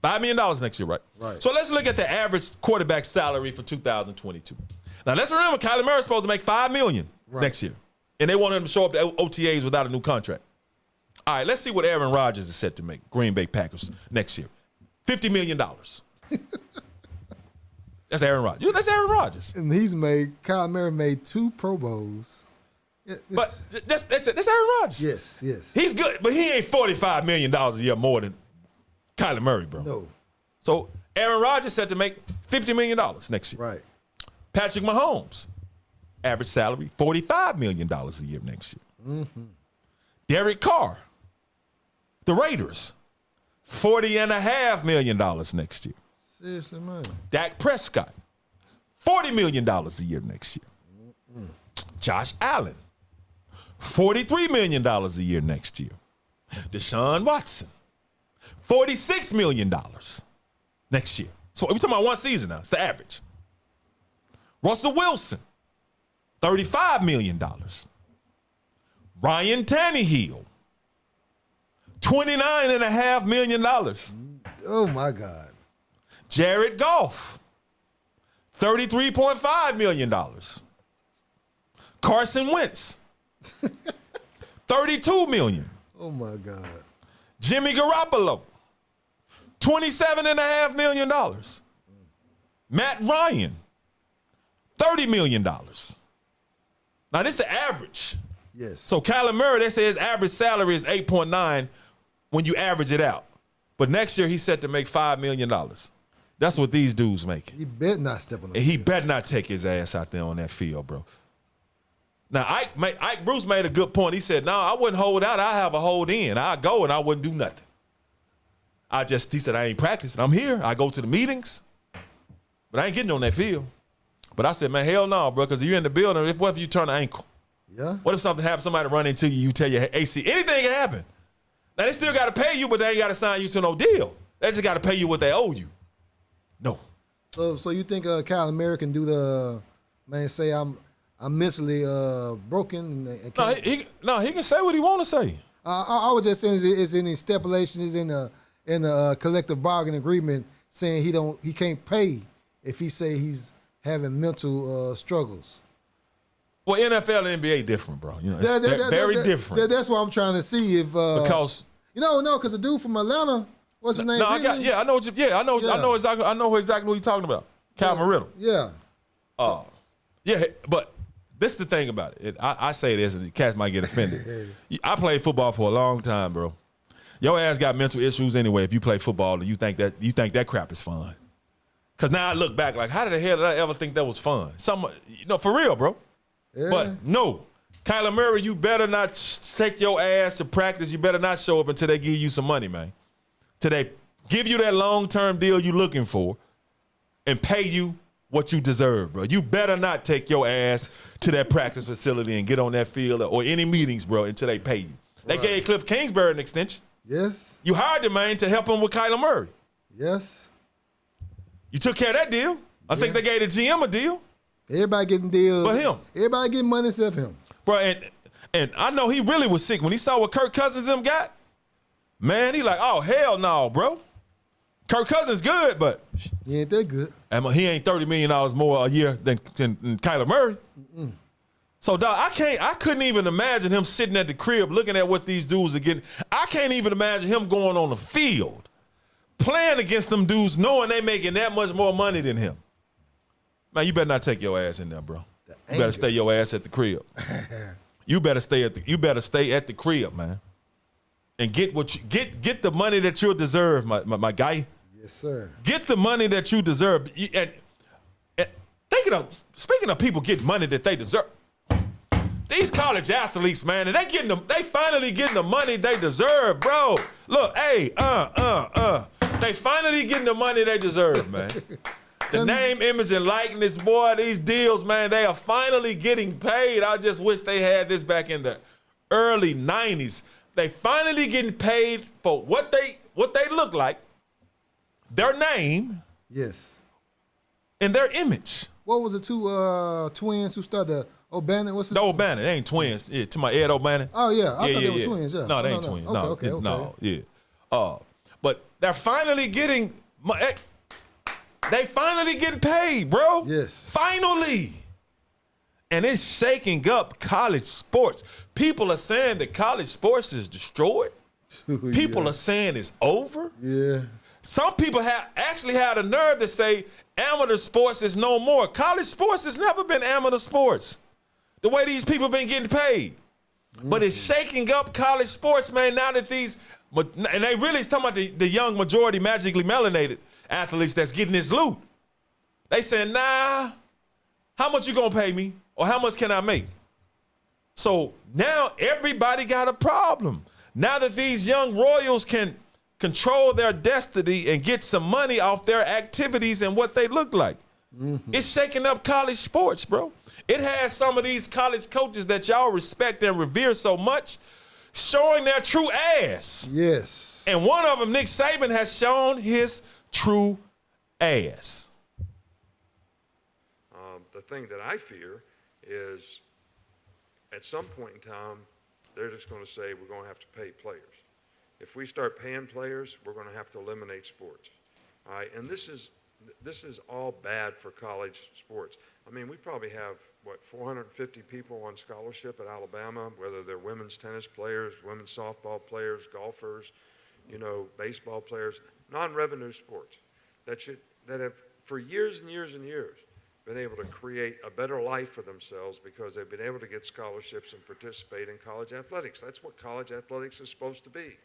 $5 million next year, right? Right. So let's look at the average quarterback salary for 2022. Now let's remember, Kyla Murray is supposed to make $5 million next year. And they want him to show up to OTAs without a new contract. All right, let's see what Aaron Rodgers is set to make, Green Bay Packers, next year. $50 million. That's Aaron Rodgers. That's Aaron Rodgers. And Kyla Murray made 2 Pro Bowls. Yeah, but that's Aaron Rodgers. Yes. He's good, but he ain't $45 million a year more than Kyla Murray, bro. No. So Aaron Rodgers set to make $50 million next year. Right. Patrick Mahomes, average salary, $45 million a year next year. Mm-hmm. Derek Carr, the Raiders, $40.5 million next year. Seriously, man. Dak Prescott, $40 million a year next year. Josh Allen, $43 million a year next year. Deshaun Watson, $46 million next year. So we're talking about one season now. It's the average. Russell Wilson, $35 million. Ryan Tannehill, $29.5 million. Oh, my God. Jared Goff, $33.5 million. Carson Wentz, $32 million. Oh, my God. Jimmy Garoppolo, $27.5 million. Matt Ryan, $30 million. Now, this is the average. Yes. So Kyla Murray, they say his average salary is 8.9 when you average it out. But next year, he's set to make $5 million. That's what these dudes make. He better not step on the And he field. better not take his ass out there on that field, bro. Now, Ike Bruce made a good point. He said, no, I wouldn't hold out. I have a hold in. I go and I wouldn't do nothing. He said, I ain't practicing. I'm here. I go to the meetings, but I ain't getting on that field. But I said, man, hell no, bro, because you're in the building. What if you turn an ankle? Yeah. What if something happens, somebody run into you, you tell your AC, anything can happen. Now, they still got to pay you, but they ain't got to sign you to no deal. They just got to pay you what they owe you. No. So you think Kyla Murray can do the, man, say I'm mentally broken? And he can say what he want to say. I was just saying is any stipulations in the collective bargaining agreement saying he can't pay if he say he's having mental struggles. Well, NFL and NBA different, bro. You know, it's very different. That's what I'm trying to see if because because the dude from Atlanta, what's his name? No, I know exactly what you're talking about. Calvin Riddle. Yeah. But this is the thing about it. I say this, and the cats might get offended. I played football for a long time, bro. Your ass got mental issues anyway. If you play football and you think that crap is fun, because now I look back like, how the hell did I ever think that was fun? For real, bro. Yeah. But no, Kyla Murray, you better not take your ass to practice. You better not show up until they give you some money, man. Till they give you that long-term deal you looking for and pay you what you deserve, bro. You better not take your ass to that practice facility and get on that field or any meetings, bro, until they pay you. They gave Cliff Kingsbury an extension. Yes. You hired the man to help him with Kyla Murray. Yes. You took care of that deal. I think they gave the GM a deal. Everybody getting deals. But him. Everybody getting money except him. Bro, and I know he really was sick when he saw what Kirk Cousins them got. Man, he like, oh, hell no, bro. Kirk Cousins good, but he ain't that good. He ain't $30 million more a year than Kyla Murray. Mm-mm. So, dog, I couldn't even imagine him sitting at the crib looking at what these dudes are getting. I can't even imagine him going on the field, playing against them dudes, knowing they making that much more money than him. Man, you better not take your ass in there, bro. You better stay your ass at the crib. You better stay at the crib, man. And get the money that you deserve, my guy. Yes, sir. Get the money that you deserve. And speaking of people getting money that they deserve, these college athletes, man, and they finally getting the money they deserve, bro. Look, hey, they finally getting the money they deserve, man. The name, image, and likeness, boy, these deals, man, they are finally getting paid. I just wish they had this back in the early 90s. They finally getting paid for what they look like, their name, yes, and their image. What was the two twins who started O'Bannon? What's his name? O'Bannon, they ain't twins. Yeah, to my Ed O'Bannon. Oh yeah, I thought they were twins. Yeah, no, they ain't twins. Okay. No, yeah. But they're finally getting. They finally getting paid, bro. Yes. Finally. And it's shaking up college sports. People are saying that college sports is destroyed. People are saying it's over. Yeah. Some people have actually had a nerve to say amateur sports is no more. College sports has never been amateur sports. The way these people been getting paid. But it's shaking up college sports, man, now that and they really talking about the young majority magically melanated. athletes that's getting this loot. They saying, nah, how much you gonna pay me? Or how much can I make? So now everybody got a problem. Now that these young royals can control their destiny and get some money off their activities and what they look like. It's shaking up college sports, bro. It has some of these college coaches that y'all respect and revere so much showing their true ass. Yes. And one of them, Nick Saban, has shown his true ass. The thing that I fear is at some point in time, they're just going to say we're going to have to pay players. If we start paying players, we're going to have to eliminate sports. All right, and this is all bad for college sports. I mean, we probably have, 450 people on scholarship at Alabama, whether they're women's tennis players, women's softball players, golfers, baseball players, non-revenue sports that have for years and years and years been able to create a better life for themselves because they've been able to get scholarships and participate in college athletics. That's what college athletics is supposed to be.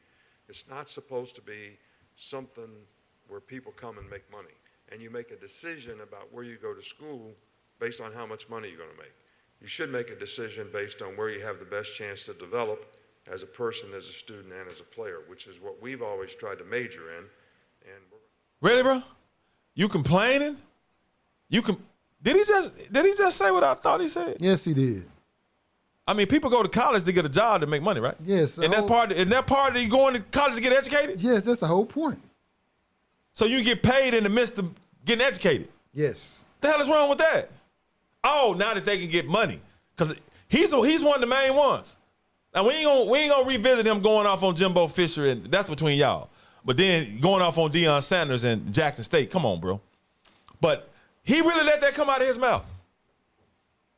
It's not supposed to be something where people come and make money and you make a decision about where you go to school based on how much money you're going to make. You should make a decision based on where you have the best chance to develop as a person, as a student, and as a player, which is what we've always tried to major in. And really, bro? You complaining? Did he just say what I thought he said? Yes, he did. I mean, people go to college to get a job to make money, right? Yes. And that part of you going to college to get educated? Yes, that's the whole point. So you get paid in the midst of getting educated? Yes. The hell is wrong with that? Oh, now that they can get money. Because he's one of the main ones. Now, we ain't gonna revisit him going off on Jimbo Fisher, and that's between y'all. But then going off on Deion Sanders and Jackson State, come on, bro. But he really let that come out of his mouth.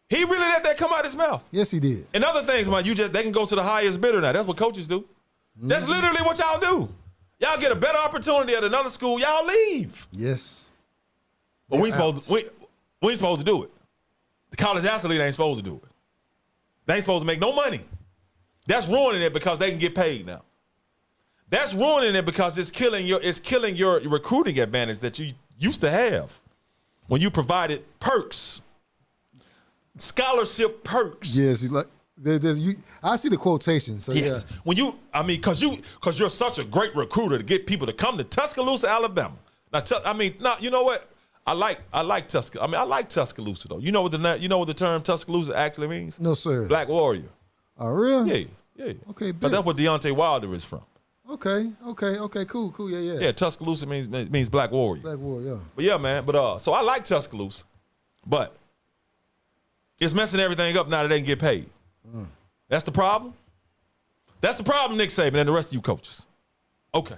He really let that come out of his mouth. Yes, he did. And other things, man, they can go to the highest bidder now. That's what coaches do. That's literally what y'all do. Y'all get a better opportunity at another school, y'all leave. Yes. But we ain't supposed to do it. The college athlete ain't supposed to do it. They ain't supposed to make no money. That's ruining it because they can get paid now. That's ruining it because it's killing your recruiting advantage that you used to have when you provided perks, scholarship perks. Yes, I see the quotations. So yes, yeah. because you're such a great recruiter to get people to come to Tuscaloosa, Alabama. Now, you know what? I like Tuscaloosa. I like Tuscaloosa though. You know what the term Tuscaloosa actually means? No, sir. Black warrior. Oh, really? Yeah. Okay, but that's what Deontay Wilder is from. Okay, cool, yeah. Yeah, Tuscaloosa means black warrior. Black warrior, yeah. But yeah, man. But so I like Tuscaloosa, but it's messing everything up now that they can get paid. That's the problem. That's the problem, Nick Saban and the rest of you coaches. Okay.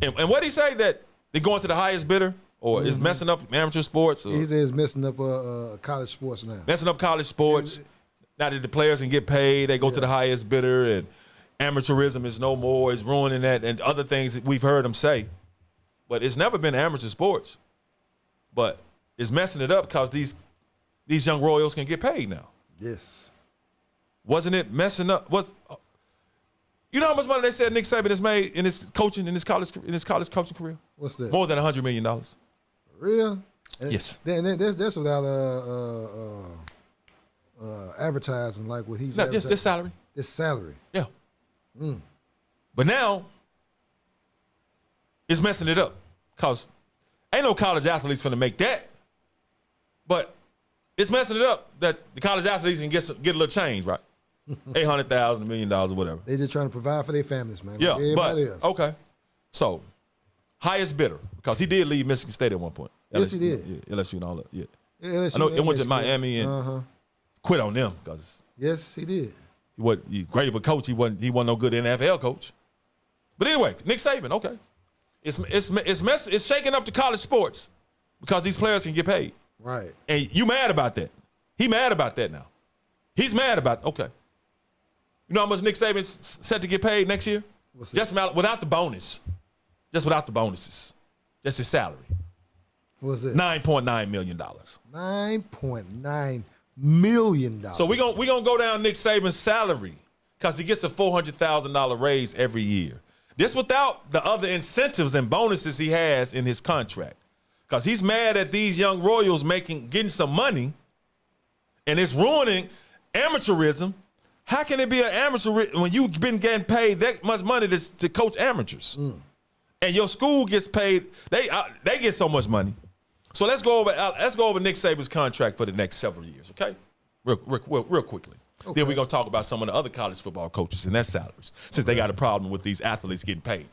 And what did he say, that they're going to the highest bidder, or is messing up amateur sports? Or he says messing up college sports now. Messing up college sports. Now that the players can get paid, they go to the highest bidder, and amateurism is no more. It's ruining that, and other things that we've heard him say. But it's never been amateur sports. But it's messing it up because these young royals can get paid now. Yes. Wasn't it messing up? You know how much money they said Nick Saban has made in his college coaching career? What's that? More than $100 million. Real? Yes. And that's without advertising like what he's. No, this salary. This salary. Yeah. But now it's messing it up because ain't no college athletes finna make that. But it's messing it up that the college athletes can get a little change, right? $800,000, $1 million, or whatever. They just trying to provide for their families, man. Yeah, like everybody else. Okay. So highest bidder, because he did leave Michigan State at one point. Yes, he did. Yeah, LSU and all that. Yeah. LSU, I know it went to LSU. Miami and quit on them because yes, he did. he's great of a coach. He wasn't no good NFL coach. But anyway, Nick Saban, okay. It's shaking up the college sports because these players can get paid. Right. And you mad about that. He mad about that now. He's mad about okay. You know how much Nick Saban's set to get paid next year? What's just without the bonus. Just without the bonuses. Just his salary. What's it? $9.9 million. $9.9 million. So we're gonna go down Nick Saban's salary because he gets a $400,000 raise every year. This without the other incentives and bonuses he has in his contract. Because he's mad at these young Royals getting some money, and it's ruining amateurism. How can it be an amateur when you've been getting paid that much money to coach amateurs? And your school gets paid, they get so much money. So let's go over Nick Saban's contract for the next several years, okay? Real quickly. Okay. Then we're going to talk about some of the other college football coaches and their salaries, since they got a problem with these athletes getting paid.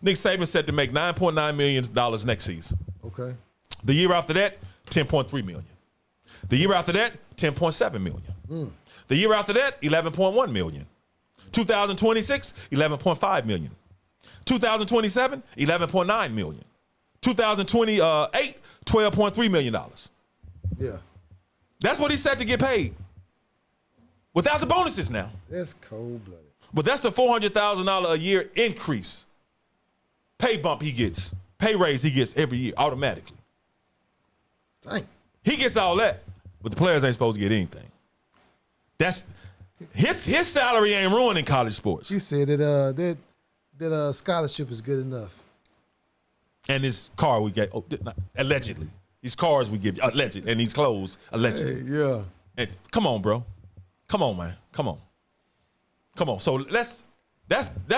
Nick Saban set to make $9.9 million next season. Okay. The year after that, $10.3 million. The year after that, $10.7 million. The year after that, $11.1 million. 2026, $11.5 million. 2027, $11.9 million. 2028, $12.3 million. Yeah. That's what he's set to get paid. Without the bonuses now. That's cold-blooded. But that's the $400,000 a year increase. Pay bump he gets. Pay raise he gets every year automatically. Dang. He gets all that, but the players ain't supposed to get anything. That's his salary ain't ruining college sports. You said that scholarship is good enough. And his car we get allegedly. These cars we give alleged, and these clothes allegedly. Hey, yeah. And come on, bro. Come on, man. Come on. So that's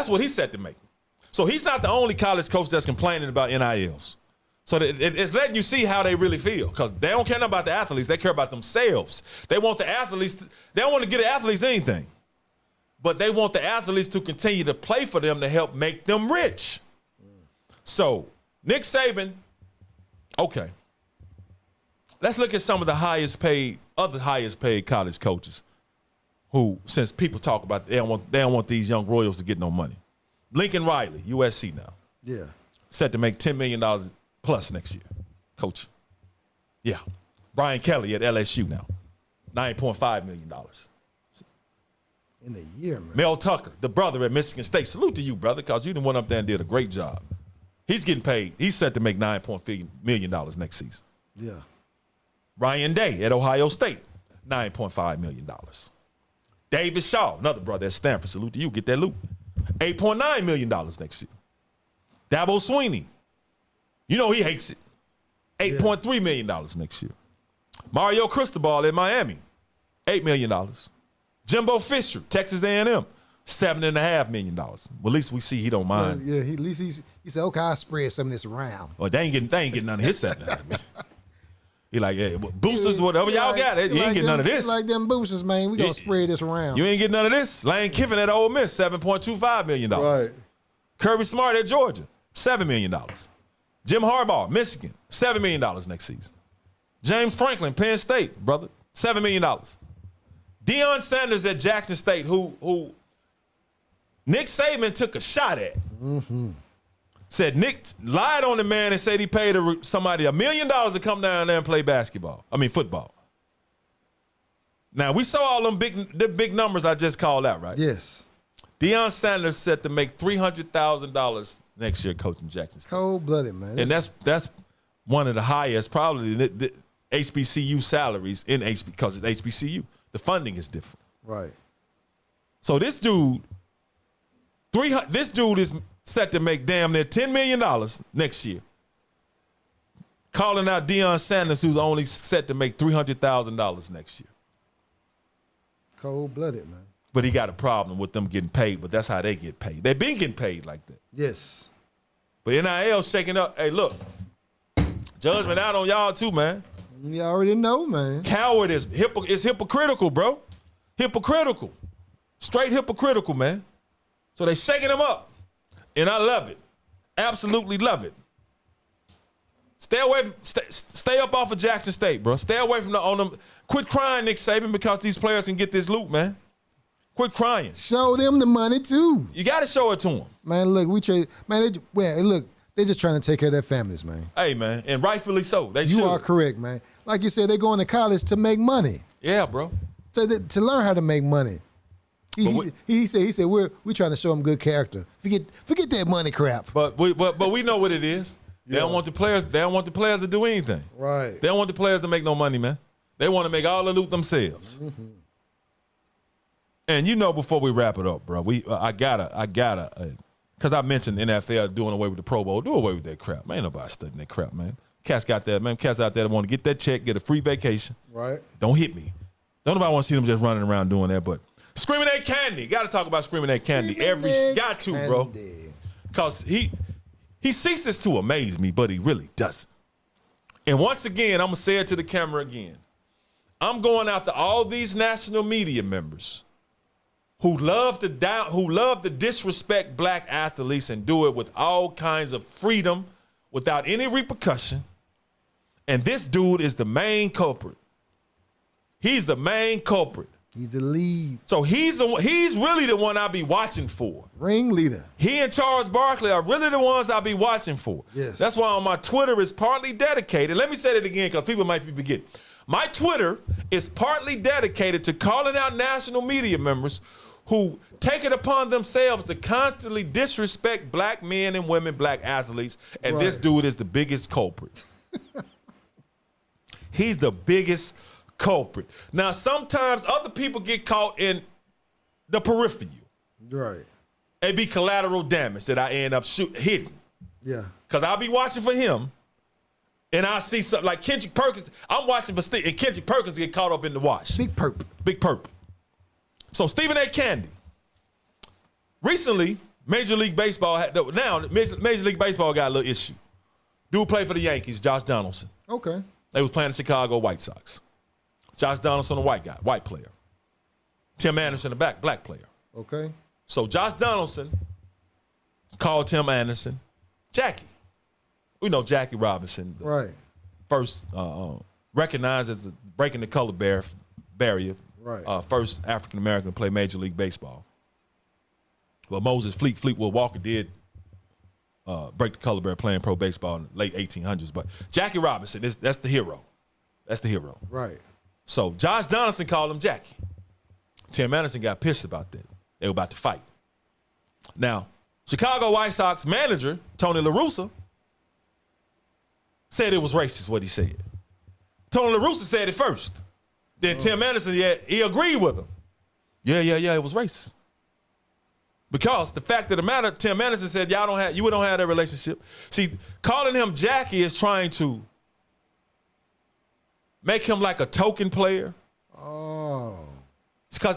what he's set to make. So he's not the only college coach that's complaining about NILs. So it's letting you see how they really feel, because they don't care nothing about the athletes. They care about themselves. They want the athletes. They don't want to get the athletes anything, but they want the athletes to continue to play for them to help make them rich. So Nick Saban, okay. Let's look at some of the highest paid college coaches who, since people talk about they don't want these young Royals to get no money. Lincoln Riley, USC now. Yeah. Set to make $10 million plus next year. Coach. Yeah. Brian Kelly at LSU now. $9.5 million. In a year, man. Mel Tucker, the brother at Michigan State. Salute to you, brother, because you done went up there and did a great job. He's getting paid. He's set to make $9.5 million next season. Yeah. Ryan Day at Ohio State, $9.5 million. David Shaw, another brother at Stanford. Salute to you. Get that loot. $8.9 million next year. Dabo Swinney. You know he hates it. $8.3 million next year. Mario Cristobal in Miami, $8 million. Jimbo Fisher, Texas A&M, $7.5 million. Well, at least we see he don't mind. Yeah, at least he said, okay, I'll spread some of this around. Well, they ain't getting none of his $7.5 million. He like, yeah, boosters, whatever y'all got, you ain't getting none of this. Like them boosters, man. We gonna spread this around. You ain't getting none of this. Lane Kiffin at Ole Miss, $7.25 million. Right. Kirby Smart at Georgia, $7 million. Jim Harbaugh, Michigan, $7 million next season. James Franklin, Penn State, brother, $7 million. Deion Sanders at Jackson State, who Nick Saban took a shot at. Mm-hmm. Said Nick lied on the man and said he paid somebody $1 million to come down there and play football. Now, we saw all them big numbers I just called out, right? Yes. Deion Sanders set to make $300,000 next year coaching Jackson State. Cold-blooded, man. And that's one of the highest, probably the HBCU salaries because it's HBCU. The funding is different. Right. So this dude is set to make damn near $10 million next year. Calling out Deion Sanders, who's only set to make $300,000 next year. Cold-blooded, man. But he got a problem with them getting paid, but that's how they get paid. They've been getting paid like that. Yes. But NIL shaking up. Hey, look, judgment out on y'all too, man. You already know, man. Coward is hypocritical, bro. Hypocritical. Straight hypocritical, man. So they shaking them up. And I love it. Absolutely love it. Stay up off of Jackson State, bro. Stay away from them. Quit crying, Nick Saban, because these players can get this loot, man. Quit crying. Show them the money too. You got to show it to them. Man, look, they're just trying to take care of their families, man. Hey, man, and rightfully so. You are correct, man. Like you said, they're going to college to make money. Yeah, bro. To learn how to make money. He said we're trying to show them good character. Forget that money crap. But we know what it is. They don't want the players. They don't want the players to do anything. Right. They don't want the players to make no money, man. They want to make all the loot themselves. Mm-hmm. And before we wrap it up, bro, I gotta because I mentioned NFL doing away with the Pro Bowl. Do away with that crap. Man, ain't nobody studying that crap, man. Cats got that, man. Cats out there that want to get that check, get a free vacation. Right. Don't hit me. Don't nobody want to see them just running around doing that. But Screaming A Candy. Got to talk about Screaming A Candy. Got to, bro. Because he ceases to amaze me, but he really doesn't. And once again, I'm going to say it to the camera again. I'm going after all these national media members who love to disrespect black athletes and do it with all kinds of freedom without any repercussion. And this dude is the main culprit. He's the main culprit. He's the lead. So he's really the one I'll be watching for. Ringleader. He and Charles Barkley are really the ones I'll be watching for. Yes. That's why on my Twitter is partly dedicated. Let me say it again because people might be forgetting. My Twitter is partly dedicated to calling out national media members who take it upon themselves to constantly disrespect black men and women, black athletes, and this dude is the biggest culprit. He's the biggest culprit. Now, sometimes other people get caught in the periphery. Right. It be collateral damage that I end up hitting. Yeah. Because I'll be watching for him, and I see something like Kendrick Perkins. I'm watching for Steve, and Kendrick Perkins get caught up in the wash. Big perp. Big perp. So Stephen A. Candy. Recently, Major League Baseball Major League Baseball got a little issue. Dude played for the Yankees, Josh Donaldson. Okay. They was playing the Chicago White Sox. Josh Donaldson, a white guy, white player. Tim Anderson, a black player. Okay. So Josh Donaldson called Tim Anderson Jackie. We know Jackie Robinson. Right. First recognized as breaking the color barrier. Right. First African-American to play Major League Baseball. Well, Moses Fleetwood Walker did break the color barrier playing pro baseball in the late 1800s. But Jackie Robinson, that's the hero. That's the hero. Right. So Josh Donaldson called him Jackie. Tim Anderson got pissed about that. They were about to fight. Now, Chicago White Sox manager, Tony La Russa, said it was racist what he said. Tony La Russa said it first. Then Tim Anderson, he agreed with him. Yeah, it was racist. Because the fact of the matter, Tim Anderson said, you don't have that relationship. See, calling him Jackie is trying to make him like a token player. Oh. It's because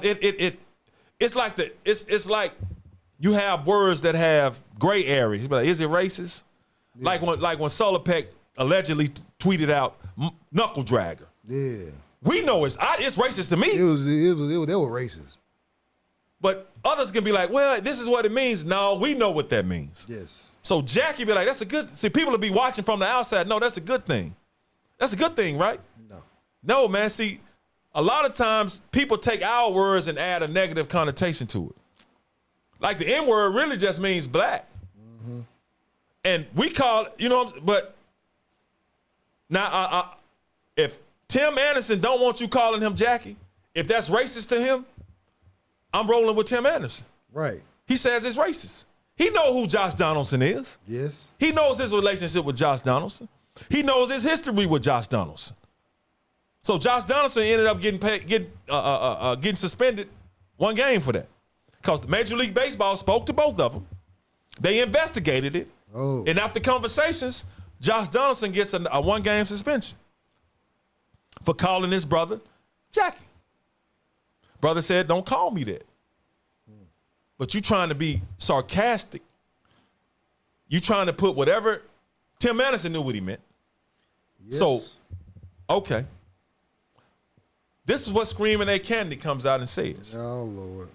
it's like you have words that have gray areas. Like, is it racist? Yeah. Like when Solopek allegedly tweeted out knuckle dragger. Yeah. We know it's racist to me. They were racist. But others can be like, well, this is what it means. No, we know what that means. Yes. So Jackie be like, that's a good. See, people will be watching from the outside. No, that's a good thing. That's a good thing, right? No, man. See, a lot of times people take our words and add a negative connotation to it. Like the N-word really just means black. Mm-hmm. And we call it, but now if Tim Anderson don't want you calling him Jackie, if that's racist to him, I'm rolling with Tim Anderson. Right. He says it's racist. He knows who Josh Donaldson is. Yes. He knows his relationship with Josh Donaldson. He knows his history with Josh Donaldson. So Josh Donaldson ended up getting suspended one game for that. Because Major League Baseball spoke to both of them. They investigated it. Oh. And after conversations, Josh Donaldson gets a one-game suspension for calling his brother Jackie. Brother said, don't call me that. But you trying to be sarcastic. You trying to put whatever. Tim Anderson knew what he meant. Yes. So, okay. This is what Screaming A Candy comes out and says. Oh, Lord.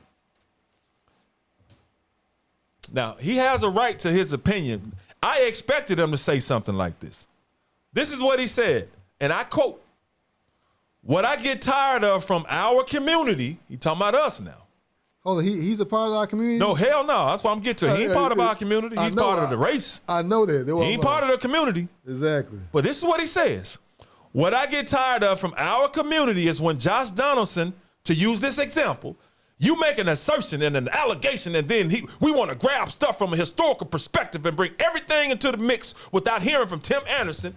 Now, he has a right to his opinion. I expected him to say something like this. This is what he said, and I quote, "What I get tired of from our community," he talking about us now. Oh, he's a part of our community? No, hell no. That's what I'm getting to. He ain't part of our community. He's part of the race. I know that. He ain't part of the community. Exactly. But this is what he says. What I get tired of from our community is when Josh Donaldson, to use this example, you make an assertion and an allegation, and then we want to grab stuff from a historical perspective and bring everything into the mix without hearing from Tim Anderson,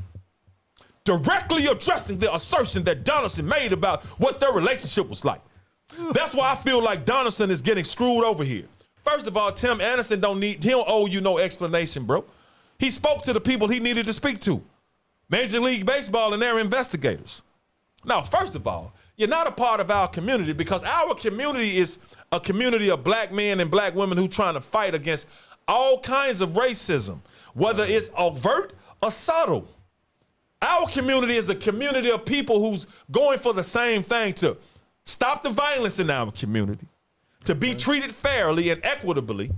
directly addressing the assertion that Donaldson made about what their relationship was like. That's why I feel like Donaldson is getting screwed over here. First of all, Tim Anderson he don't owe you no explanation, bro. He spoke to the people he needed to speak to. Major League Baseball and their investigators. Now, first of all, you're not a part of our community because our community is a community of black men and black women who trying to fight against all kinds of racism, whether it's overt or subtle. Our community is a community of people who's going for the same thing, to stop the violence in our community, to be treated fairly and equitably.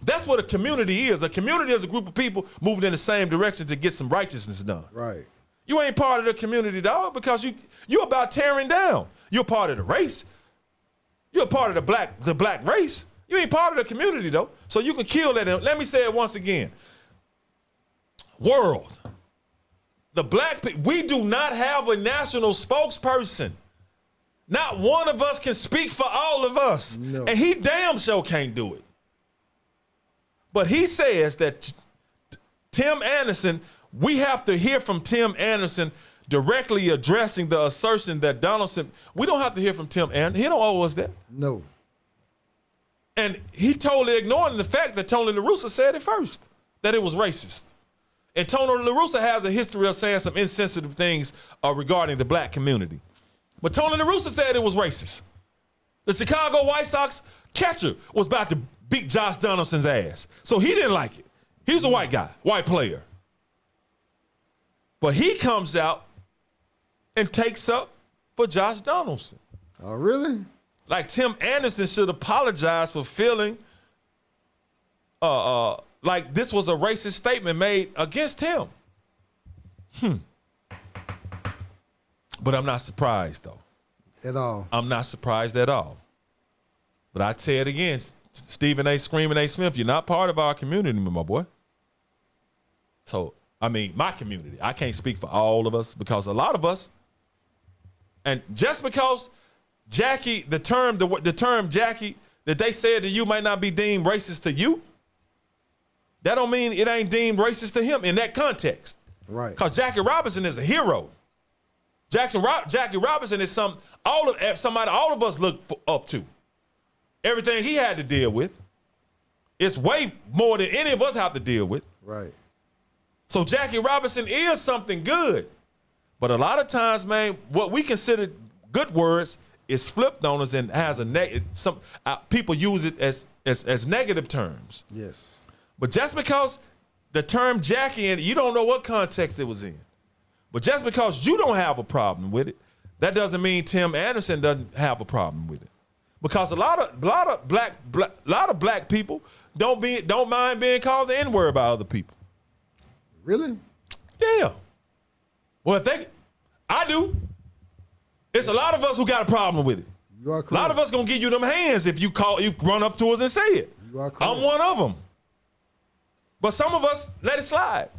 That's what a community is. A community is a group of people moving in the same direction to get some righteousness done. Right. You ain't part of the community, dog, because you're about tearing down. You're part of the race. You're a part of the black race. You ain't part of the community, though. So you can kill that. Let me say it once again. World. The black people, we do not have a national spokesperson. Not one of us can speak for all of us. No. And he damn sure can't do it. But he says that Tim Anderson, we have to hear from Tim Anderson directly addressing the assertion that Donaldson, we don't have to hear from Tim Anderson. He don't owe us that. No. And he totally ignoring the fact that Tony La Russa said it first, that it was racist. And Tony La Russa has a history of saying some insensitive things regarding the black community. But Tony La Russa said it was racist. The Chicago White Sox catcher was about to beat Josh Donaldson's ass. So he didn't like it. He's a white guy, white player. But he comes out and takes up for Josh Donaldson. Oh, really? Like Tim Anderson should apologize for feeling like this was a racist statement made against him. But I'm not surprised, though. At all. I'm not surprised at all. But I say it again, Stephen A. Screaming A. Smith, you're not part of our community, my boy. So, I mean, my community. I can't speak for all of us because a lot of us, and just because Jackie, the term Jackie that they said to you might not be deemed racist to you, that don't mean it ain't deemed racist to him in that context. Right. Because Jackie Robinson is a hero. Jackie Robinson is somebody all of us look up to. Everything he had to deal with, it's way more than any of us have to deal with. Right. So Jackie Robinson is something good. But a lot of times, man, what we consider good words is flipped on us and has people use it as negative terms. Yes. But just because the term Jackie, and you don't know what context it was in, but just because you don't have a problem with it, that doesn't mean Tim Anderson doesn't have a problem with it. Because a lot of black people don't mind being called the N-word by other people. Really? Yeah. Well, I do. It's a lot of us who got a problem with it. You are correct. A lot of us gonna give you them hands if you run up to us and say it. You are correct. I'm one of them. But some of us let it slide.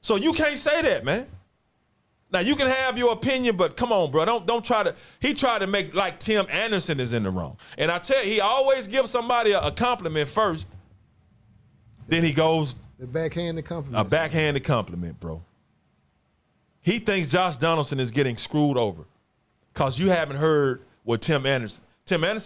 So you can't say that, man. Now you can have your opinion, but come on, bro. Don't try to. He tried to make like Tim Anderson is in the wrong. And I tell you, he always gives somebody a compliment first. Then he goes The backhanded compliment. a backhanded compliment, bro. He thinks Josh Donaldson is getting screwed over because you haven't heard what Tim Anderson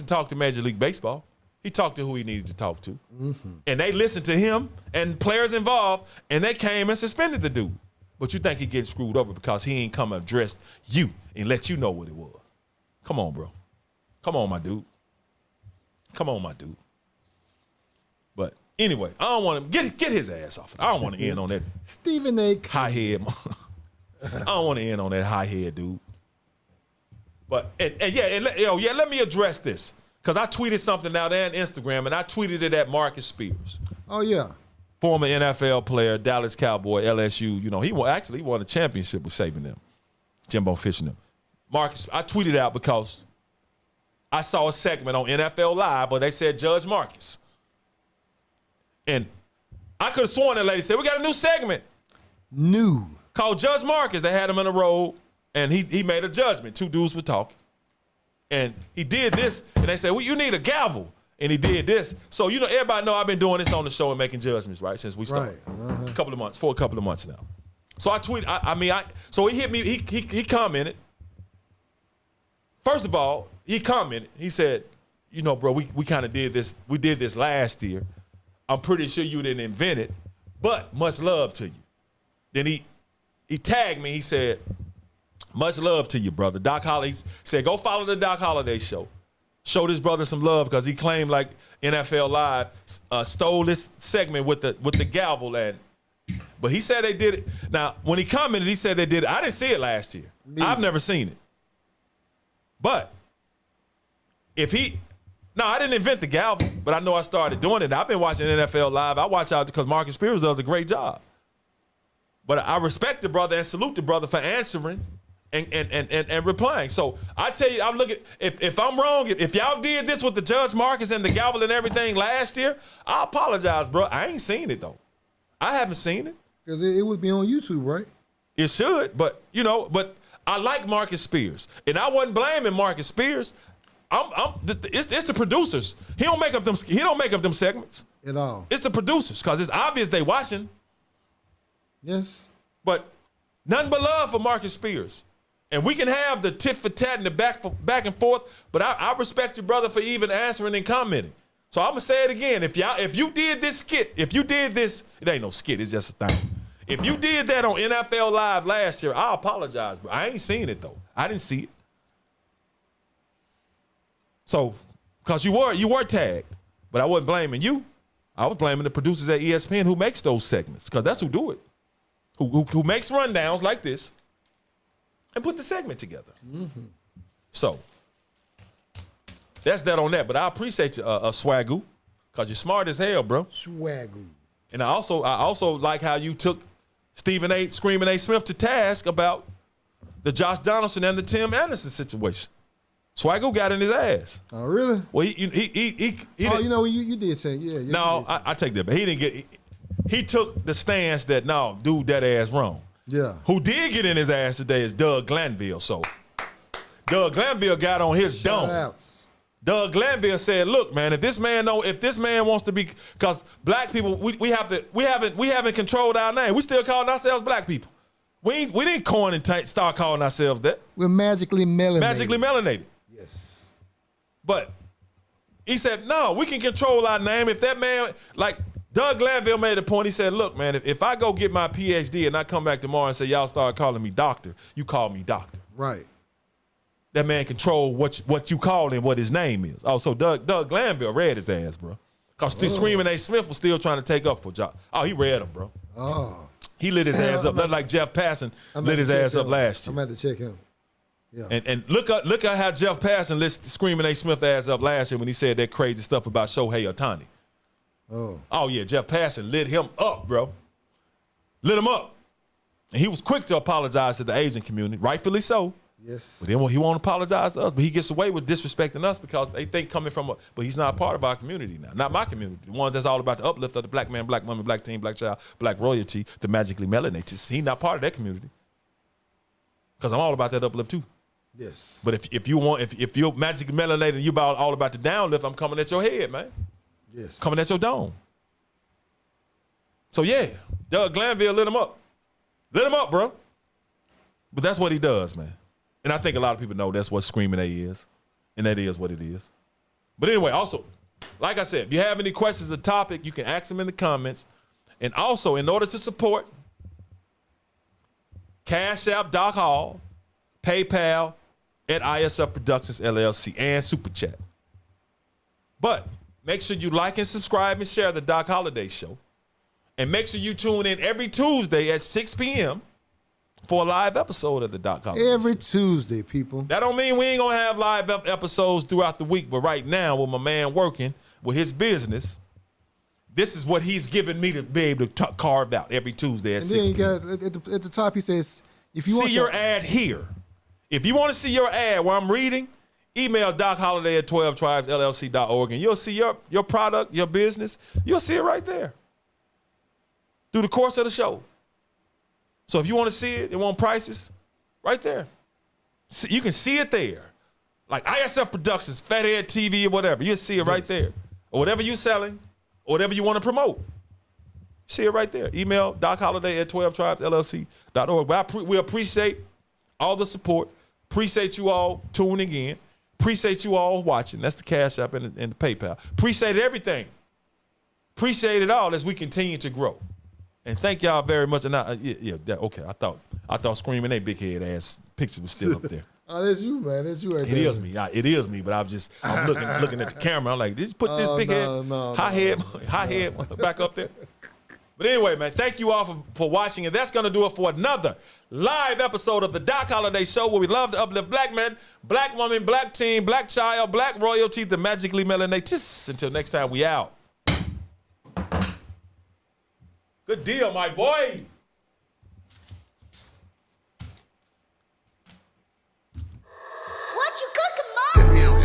talked to Major League Baseball. He talked to who he needed to talk to. Mm-hmm. And they listened to him and players involved, and they came and suspended the dude. But you think he getting screwed over because he ain't come and addressed you and let you know what it was. Come on, bro. Come on, my dude. Come on, my dude. But anyway, I don't want to get his ass off. I don't want to end on that Stephen A. high head. I don't want to end on that high head, dude. But let me address this because I tweeted something out there on Instagram and I tweeted it at Marcus Spears. Oh yeah. Former NFL player, Dallas Cowboy, LSU. You know, he won a championship with Saban them, Jimbo Fisher them. Marcus, I tweeted out because I saw a segment on NFL Live where they said Judge Marcus. And I could have sworn that lady said, we got a new segment. New. Called Judge Marcus. They had him in a row and he made a judgment. Two dudes were talking. And he did this and they said, well, you need a gavel. And he did this. So, you know, everybody know I've been doing this on the show and making judgments, right? Since we started. Right. For a couple of months now. So I tweeted, so he hit me, he commented. First of all, he commented, he said, you know, bro, we kind of did this. We did this last year. I'm pretty sure you didn't invent it, but much love to you. Then he tagged me. He said, much love to you, brother. Doc Holliday said, go follow the Doc Holliday show. Show this brother some love because he claimed like NFL Live stole this segment with the gavel. But he said they did it. Now, when he commented, he said they did it. I didn't see it last year. I've never seen it. But I didn't invent the gavel, but I know I started doing it. I've been watching NFL Live. I watch out because Marcus Spears does a great job. But I respect the brother and salute the brother for answering and replying. So I tell you, I'm looking. If I'm wrong, if y'all did this with the Judge Marcus and the gavel and everything last year, I apologize, bro. I ain't seen it though. I haven't seen it because it would be on YouTube, right? It should, but but I like Marcus Spears, and I wasn't blaming Marcus Spears. It's the producers. He don't make up them segments at all. It's the producers because it's obvious they watching. Yes, but nothing but love for Marcus Spears, and we can have the tit for tat and the back and forth. But I respect your brother for even answering and commenting. So I'm gonna say it again. If you did this skit, it ain't no skit. It's just a thing. If you did that on NFL Live last year, I apologize, bro. I ain't seen it though. I didn't see it. So, because you were tagged, but I wasn't blaming you. I was blaming the producers at ESPN who makes those segments, because that's who do it. Who makes rundowns like this and put the segment together. Mm-hmm. So, that's that on that. But I appreciate you, Swagoo, because you're smart as hell, bro. Swagoo. And I also like how you took Screaming A. Smith to task about the Josh Donaldson and the Tim Anderson situation. Swagoo got in his ass. Oh, really? Well, he you did say, yeah. No, I take that, but he didn't get. He took the stance that no, dude, that ass wrong. Yeah. Who did get in his ass today is Doug Glanville. So Doug Glanville got on his dome. Doug Glanville said, "Look, man, if this man wants to be, because black people, we haven't controlled our name. We still calling ourselves black people. We didn't coin and start calling ourselves that. We're magically melanated. Magically melanated. Yes. But he said, no, we can control our name. If that man, like Doug Glanville made a point, he said, look, man, if I go get my PhD and I come back tomorrow and say, y'all start calling me doctor, you call me doctor. Right. That man control what you call him, what his name is. Oh, so Doug Glanville read his ass, bro. Because Screaming A. Smith was still trying to take up for Josh. Oh, he read him, bro. Oh. He lit his ass up, not like Jeff Passan lit his ass up last year. I'm about to check him. Yeah. And look at how Jeff Passan lit Screaming A. Smith ass up last year when he said that crazy stuff about Shohei Ohtani. Oh yeah, Jeff Passan lit him up, bro. Lit him up. And he was quick to apologize to the Asian community, rightfully so. Yes. But then he won't apologize to us, but he gets away with disrespecting us because they think coming from but he's not a part of our community now. Not my community. The ones that's all about the uplift of the black man, black woman, black teen, black child, black royalty, the magically melanated. He's not part of that community. Because I'm all about that uplift too. Yes. But if you're magically melanated and you're all about the downlift, I'm coming at your head, man. Yes. Coming at your dome. So yeah, Doug Glanville lit him up. Lit him up, bro. But that's what he does, man. And I think a lot of people know that's what Screaming A is. And that is what it is. But anyway, also, like I said, if you have any questions or topic, you can ask them in the comments. And also, in order to support, Cash App, Doc Hall, PayPal, at ISF Productions, LLC, and Super Chat. But make sure you like and subscribe and share the Doc Holliday Show. And make sure you tune in every Tuesday at 6 p.m. for a live episode of the Doc Holliday Every Show. Tuesday, people. That don't mean we ain't gonna have live episodes throughout the week, but right now, with my man working with his business, this is what he's giving me to be able to carve out every Tuesday at 6 p.m. And then you got, at the top, he says, if you want see your ad here. If you want to see your ad while I'm reading, email Doc Holliday at 12tribesllc.org and you'll see your product, your business. You'll see it right there through the course of the show. So if you want to see it and want prices, right there. You can see it there. Like ISF Productions, Fathead TV, or whatever. You'll see it right there. Or whatever you're selling, or whatever you want to promote. See it right there. Email Doc Holliday at 12tribesllc.org. But we appreciate all the support. Appreciate you all tuning in. Appreciate you all watching. That's the Cash App and the PayPal. Appreciate everything. Appreciate it all as we continue to grow. And thank y'all very much. And okay. I thought Screaming A big head ass picture was still up there. Oh, that's you, man. That's you right there. It is me. It is me. But I'm looking at the camera. I'm like, just put this big high head back up there. But anyway, man, thank you all for watching. And that's going to do it for another live episode of the Doc Holliday Show, where we love to uplift black men, black woman, black teen, black child, black royalty, the magically melanated. Until next time, we out. Good deal, my boy. What you cooking, Mom?